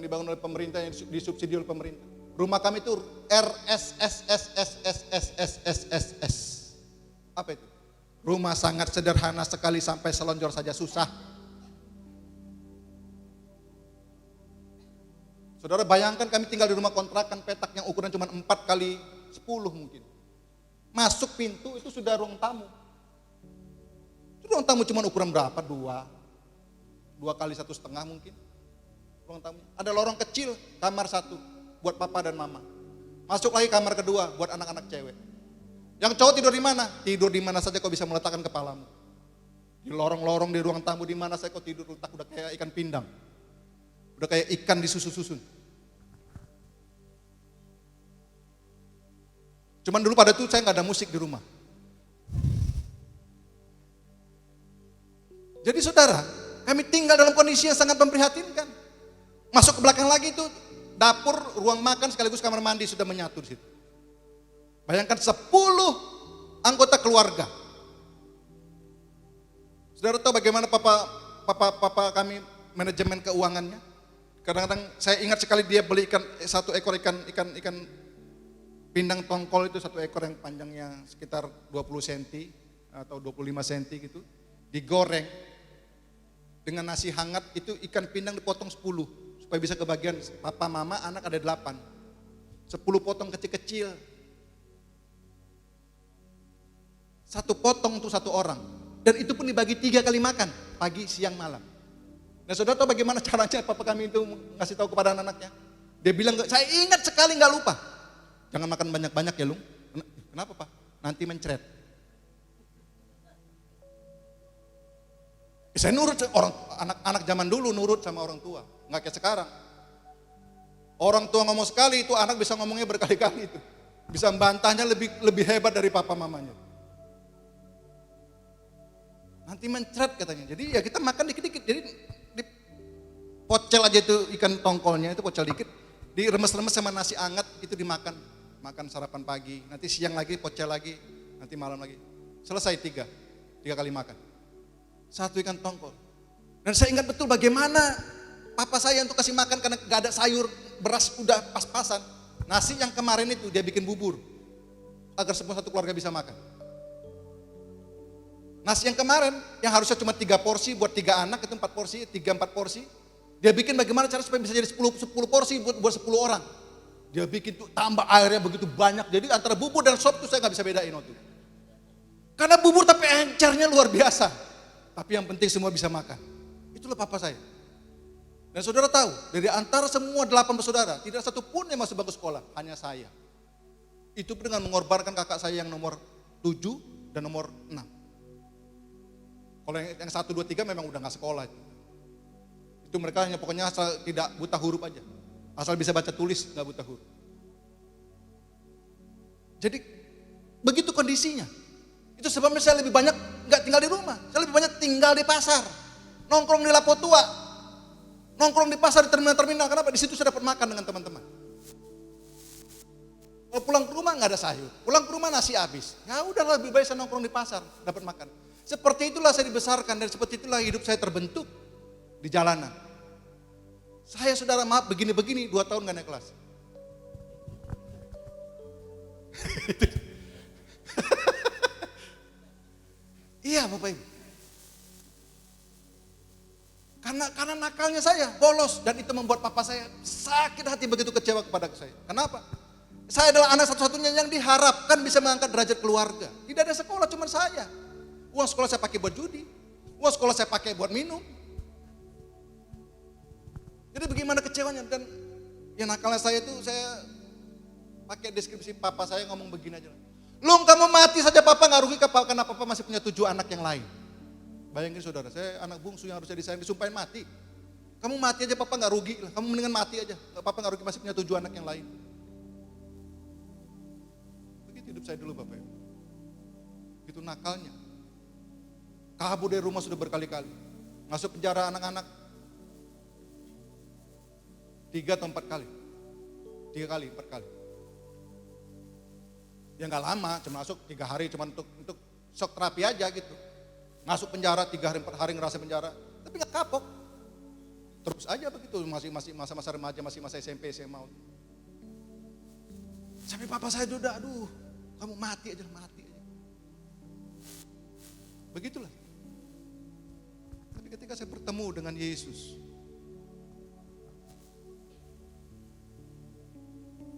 E: dibangun oleh pemerintah, yang disubsidi oleh pemerintah. Rumah kami itu RSSSSSSSSSS. Apa itu? Rumah sangat sederhana sekali sampai selonjor saja susah. Saudara bayangkan kami tinggal di rumah kontrakan petak yang ukuran cuma 4 kali 10 mungkin. Masuk pintu itu sudah ruang tamu. Itu ruang tamu cuma ukuran berapa? 2 kali 1,5 mungkin. Ruang tamu. Ada lorong kecil, kamar 1 buat papa dan mama. Masuk lagi kamar kedua buat anak-anak cewek. Yang cowok tidur di mana? Tidur di mana saja kau bisa meletakkan kepalamu. Di lorong-lorong, di ruang tamu, di mana saja kau tidur letak, udah kayak ikan pindang. Udah kayak ikan disusun-susun. Cuman dulu pada itu saya nggak ada musik di rumah. Jadi saudara, kami tinggal dalam kondisi yang sangat memprihatinkan. Masuk ke belakang lagi itu dapur, ruang makan sekaligus kamar mandi sudah menyatu di situ. Bayangkan 10 anggota keluarga. Saudara tahu bagaimana papa kami manajemen keuangannya? Kadang-kadang saya ingat sekali dia beli satu ekor ikan pindang tongkol itu, satu ekor yang panjangnya sekitar 20 cm atau 25 cm gitu. Digoreng dengan nasi hangat, itu ikan pindang dipotong 10 supaya bisa kebagian papa, mama, anak ada 8. 10 potong kecil-kecil. Satu potong untuk satu orang. Dan itu pun dibagi 3 kali makan, pagi, siang, malam. Nah saudara tahu bagaimana caranya papa kami itu ngasih tahu kepada anak-anaknya? Dia bilang, saya ingat sekali nggak lupa. Jangan makan banyak-banyak ya Lung. Kenapa Pak? Nanti mencret. Saya nurut, anak-anak zaman dulu nurut sama orang tua, nggak kayak sekarang. Orang tua ngomong sekali itu anak bisa ngomongnya berkali-kali itu, bisa membantahnya lebih hebat dari papa mamanya. Nanti mencret katanya. Jadi ya kita makan dikit-dikit. Jadi pocel aja itu ikan tongkolnya itu pocel dikit, diremes-remes sama nasi hangat itu dimakan, makan sarapan pagi. Nanti siang lagi pocel lagi, nanti malam lagi. Selesai 3 kali makan. Satu ikan tongkol. Dan saya ingat betul bagaimana papa saya untuk kasih makan karena gak ada sayur, beras udah pas-pasan. Nasi yang kemarin itu dia bikin bubur agar semua satu keluarga bisa makan. Nasi yang kemarin yang harusnya cuma 3 porsi buat 3 anak itu 4 porsi, 3-4 porsi. Dia bikin bagaimana cara supaya bisa jadi 10 porsi buat 10 orang. Dia bikin tuh tambah airnya begitu banyak. Jadi antara bubur dan sop tuh saya gak bisa bedain waktu itu. Karena bubur tapi encernya luar biasa. Tapi yang penting semua bisa makan. Itulah papa saya. Dan saudara tahu, dari antara semua 8 bersaudara, tidak satu pun yang masuk bangku sekolah, hanya saya. Itu dengan mengorbankan kakak saya yang nomor 7 dan nomor 6. Kalau yang 1, 2, 3 memang udah gak sekolah. Itu mereka hanya pokoknya asal tidak buta huruf aja. Asal bisa baca tulis, gak buta huruf. Jadi begitu kondisinya. Itu sebabnya saya lebih banyak nggak tinggal di rumah, saya lebih banyak tinggal di pasar, nongkrong di Lapo Tua, nongkrong di pasar di terminal-terminal. Kenapa? Di situ saya dapat makan dengan teman-teman. Kalau pulang ke rumah nggak ada sayur, pulang ke rumah nasi habis. Ya udah lebih baik saya nongkrong di pasar, dapat makan. Seperti itulah saya dibesarkan dan seperti itulah hidup saya terbentuk di jalanan. Saya saudara maaf begini-begini 2 tahun nggak naik kelas. Iya Bapak Ibu. Karena nakalnya saya bolos dan itu membuat papa saya sakit hati, begitu kecewa kepada saya. Kenapa? Saya adalah anak satu-satunya yang diharapkan bisa mengangkat derajat keluarga. Tidak ada sekolah, cuma saya. Uang sekolah saya pakai buat judi, uang sekolah saya pakai buat minum. Jadi bagaimana kecewanya, dan yang nakalnya saya itu saya pakai deskripsi papa saya ngomong begini aja. Lung, kamu mati saja papa nggak rugi karena papa masih punya 7 anak yang lain. Bayangin saudara, saya anak bungsu yang harusnya disayang disumpahin mati. Kamu mati aja papa nggak rugi lah, kamu mendingan mati aja. Papa nggak rugi masih punya 7 anak yang lain. Begitu hidup saya dulu Bapak. Begitu nakalnya. Kabur dari rumah sudah berkali-kali. Masuk penjara anak-anak 3 atau 4 kali. 3 kali, 4 kali. Ya nggak lama, cuma masuk 3 hari, cuma untuk shock terapi aja gitu. Masuk penjara 3 hari, 4 hari ngerasa penjara, tapi nggak kapok. Terus aja begitu, masih masa-masa remaja, masih masa SMP, SMA. Sampai papa saya udah, aduh, kamu mati aja. Begitulah. Tapi ketika saya bertemu dengan Yesus,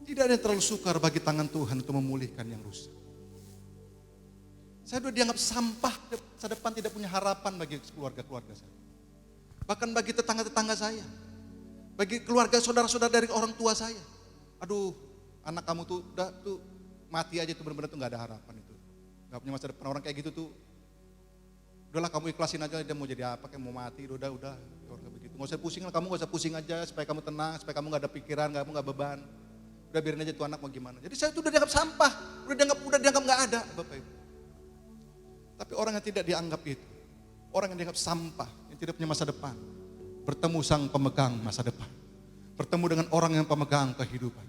E: tidak ada yang terlalu sukar bagi tangan Tuhan untuk memulihkan yang rusak. Saya sudah dianggap sampah, masa depan tidak punya harapan bagi keluarga-keluarga saya. Bahkan bagi tetangga-tetangga saya. Bagi keluarga saudara-saudara dari orang tua saya. Aduh, Anak kamu tuh udah tuh mati aja tuh benar-benar tuh nggak ada harapan itu. Nggak punya masa depan. Orang kayak gitu tuh, udahlah kamu ikhlasin aja dia mau jadi apa, kayak mau mati, udah orang kayak begitu. Nggak usah pusing lah, kamu nggak usah pusing aja supaya kamu tenang, supaya kamu nggak ada pikiran, kamu nggak beban. Udah biarin aja tuh anak mau gimana. Jadi saya tuh udah dianggap sampah, udah dianggap nggak ada, Bapak Ibu. Tapi orang yang tidak dianggap itu, orang yang dianggap sampah, yang tidak punya masa depan, bertemu sang pemegang masa depan, bertemu dengan orang yang pemegang kehidupan,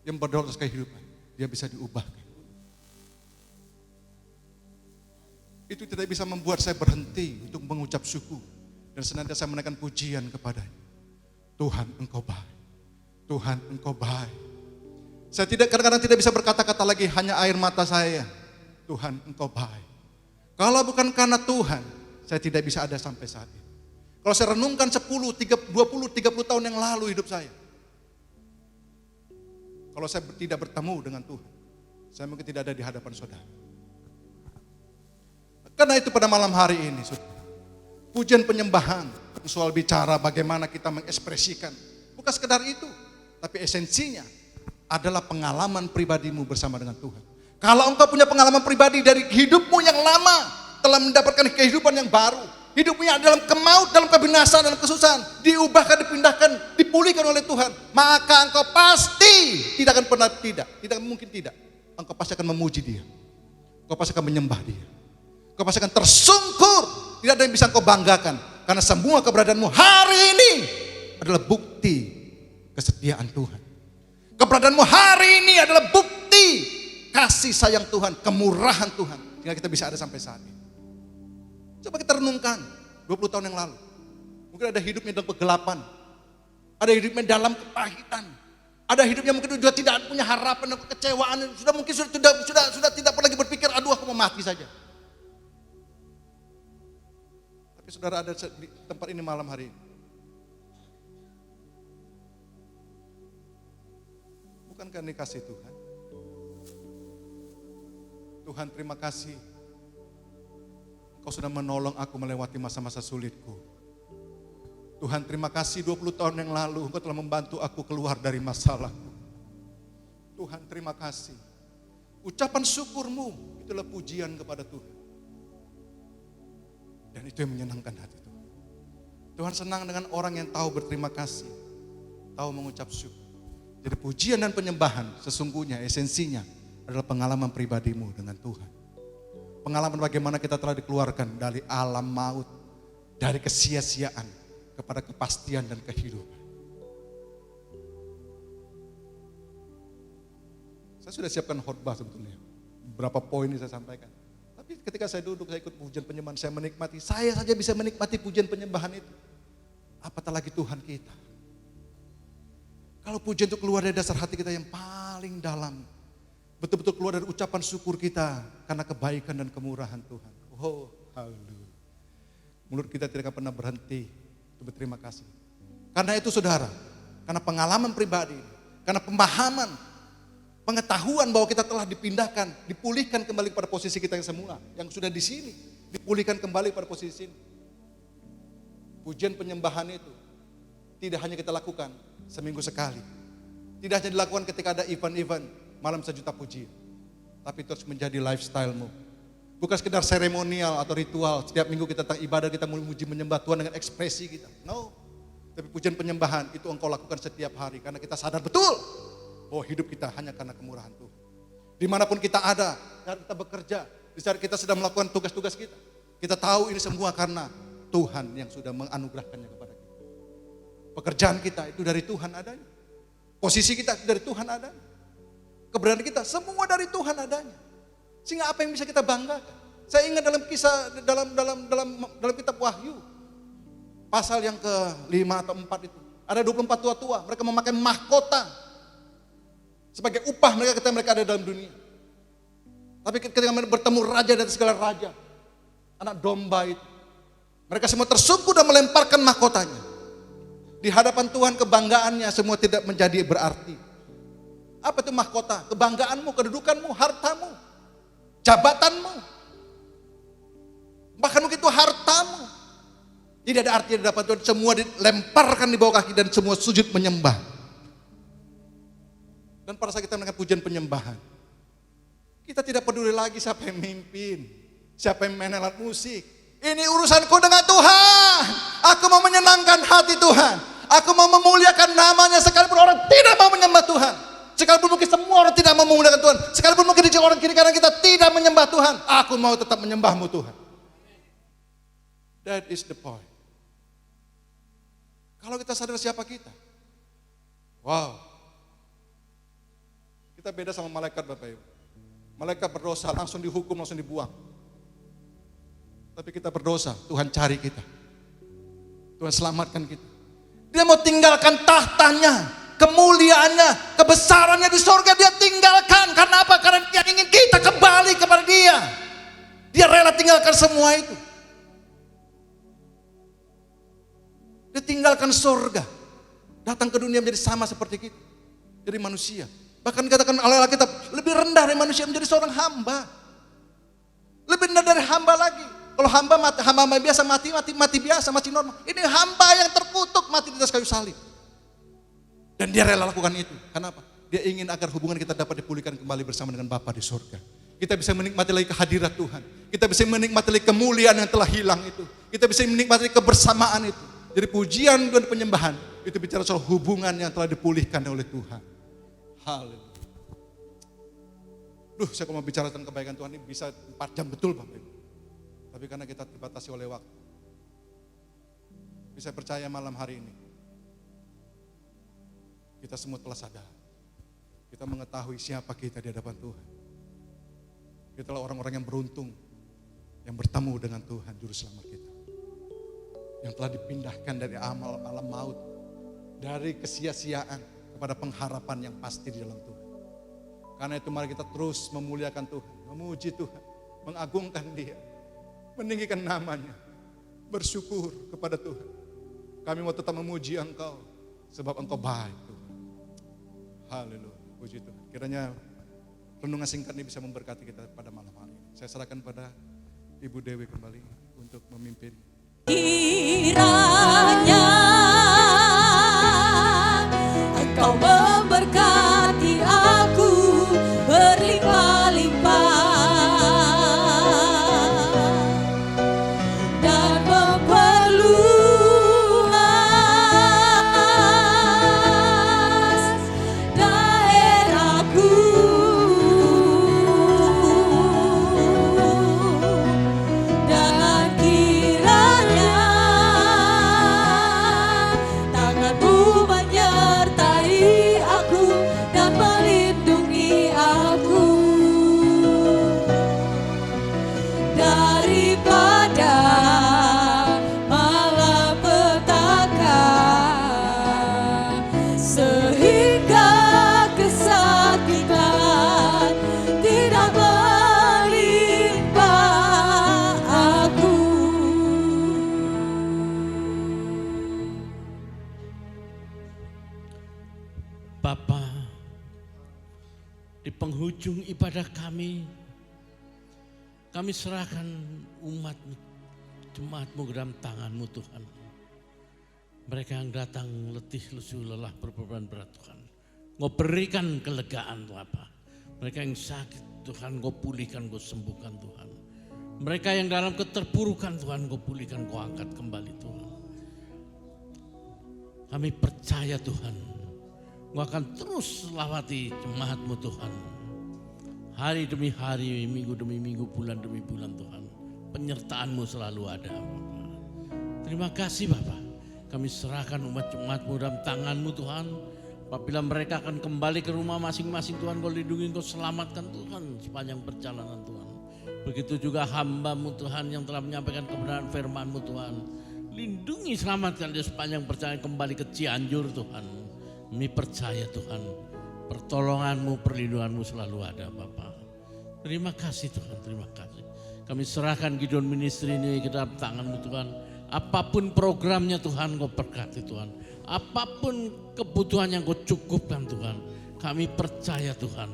E: yang berdaulat atas kehidupan, dia bisa diubahkan. Itu tidak bisa membuat saya berhenti untuk mengucap syukur dan senantiasa menaikkan pujian kepadanya. Tuhan Engkau baik, Tuhan Engkau baik. Saya kadang-kadang tidak bisa berkata-kata lagi, hanya air mata saya. Tuhan Engkau baik. Kalau bukan karena Tuhan, saya tidak bisa ada sampai saat ini. Kalau saya renungkan 10, 20, 30 tahun yang lalu hidup saya. Kalau saya tidak bertemu dengan Tuhan, saya mungkin tidak ada di hadapan saudara. Karena itu pada malam hari ini, saudara, pujian penyembahan, soal bicara bagaimana kita mengekspresikan. Bukan sekedar itu, tapi esensinya adalah pengalaman pribadimu bersama dengan Tuhan. Kalau engkau punya pengalaman pribadi dari hidupmu yang lama, telah mendapatkan kehidupan yang baru, hidupnya dalam kemaut, dalam kebinasan, dalam kesusahan, diubahkan, dipindahkan, dipulihkan oleh Tuhan, maka engkau pasti tidak akan pernah tidak mungkin tidak. Engkau pasti akan memuji Dia, engkau pasti akan menyembah Dia, engkau pasti akan tersungkur. Tidak ada yang bisa engkau banggakan, karena semua keberadaanmu hari ini adalah bukti kesetiaan Tuhan. Keberadaanmu hari ini adalah bukti kasih sayang Tuhan, kemurahan Tuhan, sehingga kita bisa ada sampai saat ini. Coba kita renungkan 20 tahun yang lalu. Mungkin ada hidupnya dalam kegelapan, ada hidupnya dalam kepahitan, ada hidupnya mungkin juga tidak punya harapan dan kekecewaan, sudah mungkin sudah tidak pernah lagi berpikir, aduh aku mau mati saja. Tapi saudara ada di tempat ini malam hari ini. Bukankah ini kasih Tuhan? Tuhan, terima kasih Engkau sudah menolong aku melewati masa-masa sulitku. Tuhan, terima kasih 20 tahun yang lalu Engkau telah membantu aku keluar dari masalahku. Tuhan, terima kasih. Ucapan syukurmu itulah pujian kepada Tuhan. Dan itu yang menyenangkan hati Tuhan. Tuhan senang dengan orang yang tahu berterima kasih, tahu mengucap syukur. Jadi pujian dan penyembahan sesungguhnya esensinya adalah pengalaman pribadimu dengan Tuhan. Pengalaman bagaimana kita telah dikeluarkan dari alam maut, dari kesia-siaan kepada kepastian dan kehidupan. Saya sudah siapkan khotbah sebetulnya. Beberapa poin yang saya sampaikan. Tapi ketika saya duduk, saya ikut pujian penyembahan, saya menikmati. Saya saja bisa menikmati pujian penyembahan itu. Apatah lagi Tuhan kita. Kalau pujian itu keluar dari dasar hati kita yang paling dalam, betul-betul keluar dari ucapan syukur kita karena kebaikan dan kemurahan Tuhan. Oh, haleluya. Mulut kita tidak akan pernah berhenti untuk berterima kasih. Karena itu saudara, karena pengalaman pribadi, karena pemahaman, pengetahuan bahwa kita telah dipindahkan, dipulihkan kembali pada posisi kita yang semula, yang sudah di sini, dipulihkan kembali pada posisi ini. Pujian penyembahan itu tidak hanya kita lakukan seminggu sekali. Tidak hanya dilakukan ketika ada event-event malam sejuta puji. Tapi itu harus menjadi lifestyle-mu. Bukan sekedar seremonial atau ritual. Setiap minggu kita datang ibadah, kita memuji menyembah Tuhan dengan ekspresi kita. No. Tapi pujian penyembahan itu engkau lakukan setiap hari. Karena kita sadar betul bahwa hidup kita hanya karena kemurahan Tuhan. Dimanapun kita ada, saat kita bekerja, di saat kita sedang melakukan tugas-tugas kita. Kita tahu ini semua karena Tuhan yang sudah menganugerahkannya kepada kita. Pekerjaan kita itu dari Tuhan adanya. Posisi kita itu dari Tuhan adanya. Keberadaan kita semua dari Tuhan adanya. Sehingga apa yang bisa kita banggakan? Saya ingat dalam kisah dalam kitab Wahyu, pasal yang ke-5 atau 4 itu, ada 24 tua-tua, mereka memakai mahkota sebagai upah mereka ketika mereka ada dalam dunia. Tapi ketika mereka bertemu raja dari segala raja, anak domba itu, mereka semua tersungkur dan melemparkan mahkotanya. Di hadapan Tuhan kebanggaannya semua tidak menjadi berarti. Apa itu mahkota? Kebanggaanmu, kedudukanmu, hartamu, jabatanmu. Bahkan mungkin itu hartamu. Tidak ada arti di hadapan Tuhan, semua dilemparkan di bawah kaki dan semua sujud menyembah. Dan pada saat kita mendengar pujian penyembahan, kita tidak peduli lagi siapa yang mimpin, siapa yang main alat musik. Ini urusanku dengan Tuhan. Aku mau menyenangkan hati Tuhan. Aku mau memuliakan namanya sekalipun orang tidak mau menyembah Tuhan. Sekalipun mungkin semua orang tidak mau memuliakan Tuhan. Sekalipun mungkin di orang kiri kanan kita tidak menyembah Tuhan. Aku mau tetap menyembahmu Tuhan. That is the point. Kalau kita sadar siapa kita. Wow. Kita beda sama malaikat Bapak Ibu. Malaikat berdosa langsung dihukum, langsung dibuang. Tapi kita berdosa, Tuhan cari kita. Tuhan selamatkan kita. Dia mau tinggalkan tahtanya, kemuliaannya, kebesarannya di surga dia tinggalkan. Karena apa? Karena dia ingin kita kembali kepada dia. Dia rela tinggalkan semua itu. Dia tinggalkan surga. Datang ke dunia menjadi sama seperti kita. Jadi manusia. Bahkan katakan Allah kita lebih rendah dari manusia menjadi seorang hamba. Lebih rendah dari hamba lagi. Kalau hamba biasa mati biasa, mati normal. Ini hamba yang terkutuk mati di atas kayu salib. Dan dia rela lakukan itu. Kenapa? Dia ingin agar hubungan kita dapat dipulihkan kembali bersama dengan Bapa di surga. Kita bisa menikmati lagi kehadirat Tuhan. Kita bisa menikmati lagi kemuliaan yang telah hilang itu. Kita bisa menikmati kebersamaan itu. Jadi pujian dan penyembahan itu bicara soal hubungan yang telah dipulihkan oleh Tuhan. Haleluya. Saya kalau mau bicara tentang kebaikan Tuhan ini bisa 4 jam betul Bapak Ibu. Tapi karena kita terbatasi oleh waktu. Bisa percaya malam hari ini. Kita semua telah sadar. Kita mengetahui siapa kita di hadapan Tuhan. Kita adalah orang-orang yang beruntung. Yang bertemu dengan Tuhan Juru Selamat kita. Yang telah dipindahkan dari alam maut. Dari kesia-siaan kepada pengharapan yang pasti di dalam Tuhan. Karena itu mari kita terus memuliakan Tuhan. Memuji Tuhan. Mengagungkan Dia. Meninggikan namanya, bersyukur kepada Tuhan. Kami mau tetap memuji Engkau, sebab Engkau baik Tuhan. Haleluya, puji Tuhan. Kiranya renungan singkat ini bisa memberkati kita pada malam hari ini. Saya serahkan pada Ibu Dewi kembali untuk memimpin.
D: Kiranya Engkau memberkati aku berlimpah-limpah.
F: Bapa, di penghujung ibadah kami serahkan umat-Mu, jemaat-Mu ke dalam tangan-Mu Tuhan. Mereka yang datang letih, lesu, lelah, berbeban berat Tuhan. Engkau berikan kelegaan Bapa. Mereka yang sakit Tuhan, Engkau pulihkan, Engkau sembuhkan Tuhan. Mereka yang dalam keterpurukan Tuhan, Engkau pulihkan, Engkau angkat kembali Tuhan. Kami percaya Tuhan, Engkau akan terus lawati jemaat-Mu Tuhan. Hari demi hari, minggu demi minggu, bulan demi bulan Tuhan. Penyertaan-Mu selalu ada Bapa. Terima kasih Bapa. Kami serahkan umat jemaat-Mu dalam tangan-Mu Tuhan. Apabila mereka akan kembali ke rumah masing-masing Tuhan, Kau lindungi, Kau selamatkan Tuhan sepanjang perjalanan Tuhan. Begitu juga hamba-Mu Tuhan yang telah menyampaikan kebenaran firman-Mu Tuhan. Lindungi, selamatkan dia sepanjang perjalanan kembali ke Cianjur Tuhan. Kami percaya Tuhan, pertolongan-Mu, perlindungan-Mu selalu ada Bapa. Terima kasih Tuhan, terima kasih. Kami serahkan Gideon Ministry ini ke dalam tangan-Mu Tuhan. Apapun programnya Tuhan, Kau berkati Tuhan. Apapun kebutuhan yang Kau cukupkan Tuhan. Kami percaya Tuhan,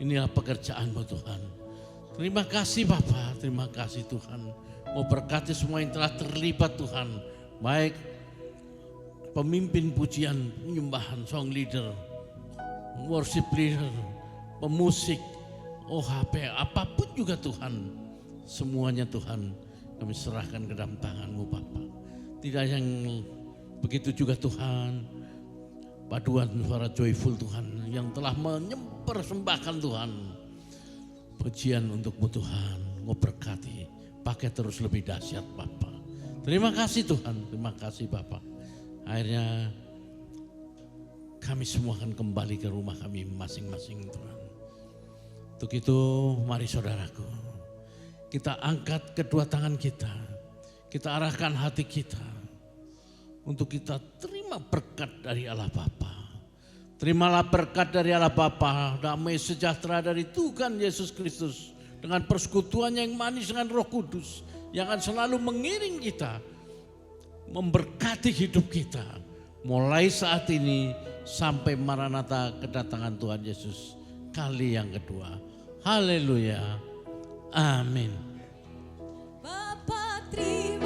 F: inilah pekerjaan-Mu Tuhan. Terima kasih Bapa, terima kasih Tuhan. Kau berkati semua yang telah terlibat Tuhan. Baik pemimpin pujian, penyembahan, song leader, worship leader, pemusik, OHP, apapun juga Tuhan. Semuanya Tuhan kami serahkan ke dalam tangan-Mu Bapa. Tidak yang begitu juga Tuhan, paduan suara joyful Tuhan yang telah mempersembahkan Tuhan. Pujian untuk-Mu Tuhan, Mu berkati, pakai terus lebih dahsyat Bapa. Terima kasih Tuhan, terima kasih Bapa. Akhirnya kami semua akan kembali ke rumah kami masing-masing Tuhan. Untuk itu mari saudaraku, kita angkat kedua tangan kita arahkan hati kita untuk kita terima berkat dari Allah Bapa. Terimalah berkat dari Allah Bapa, damai sejahtera dari Tuhan Yesus Kristus dengan persekutuan yang manis dengan Roh Kudus yang akan selalu mengiring kita, memberkati hidup kita mulai saat ini sampai Maranatha kedatangan Tuhan Yesus kali yang kedua. Haleluya. Amin.
D: Bapa terima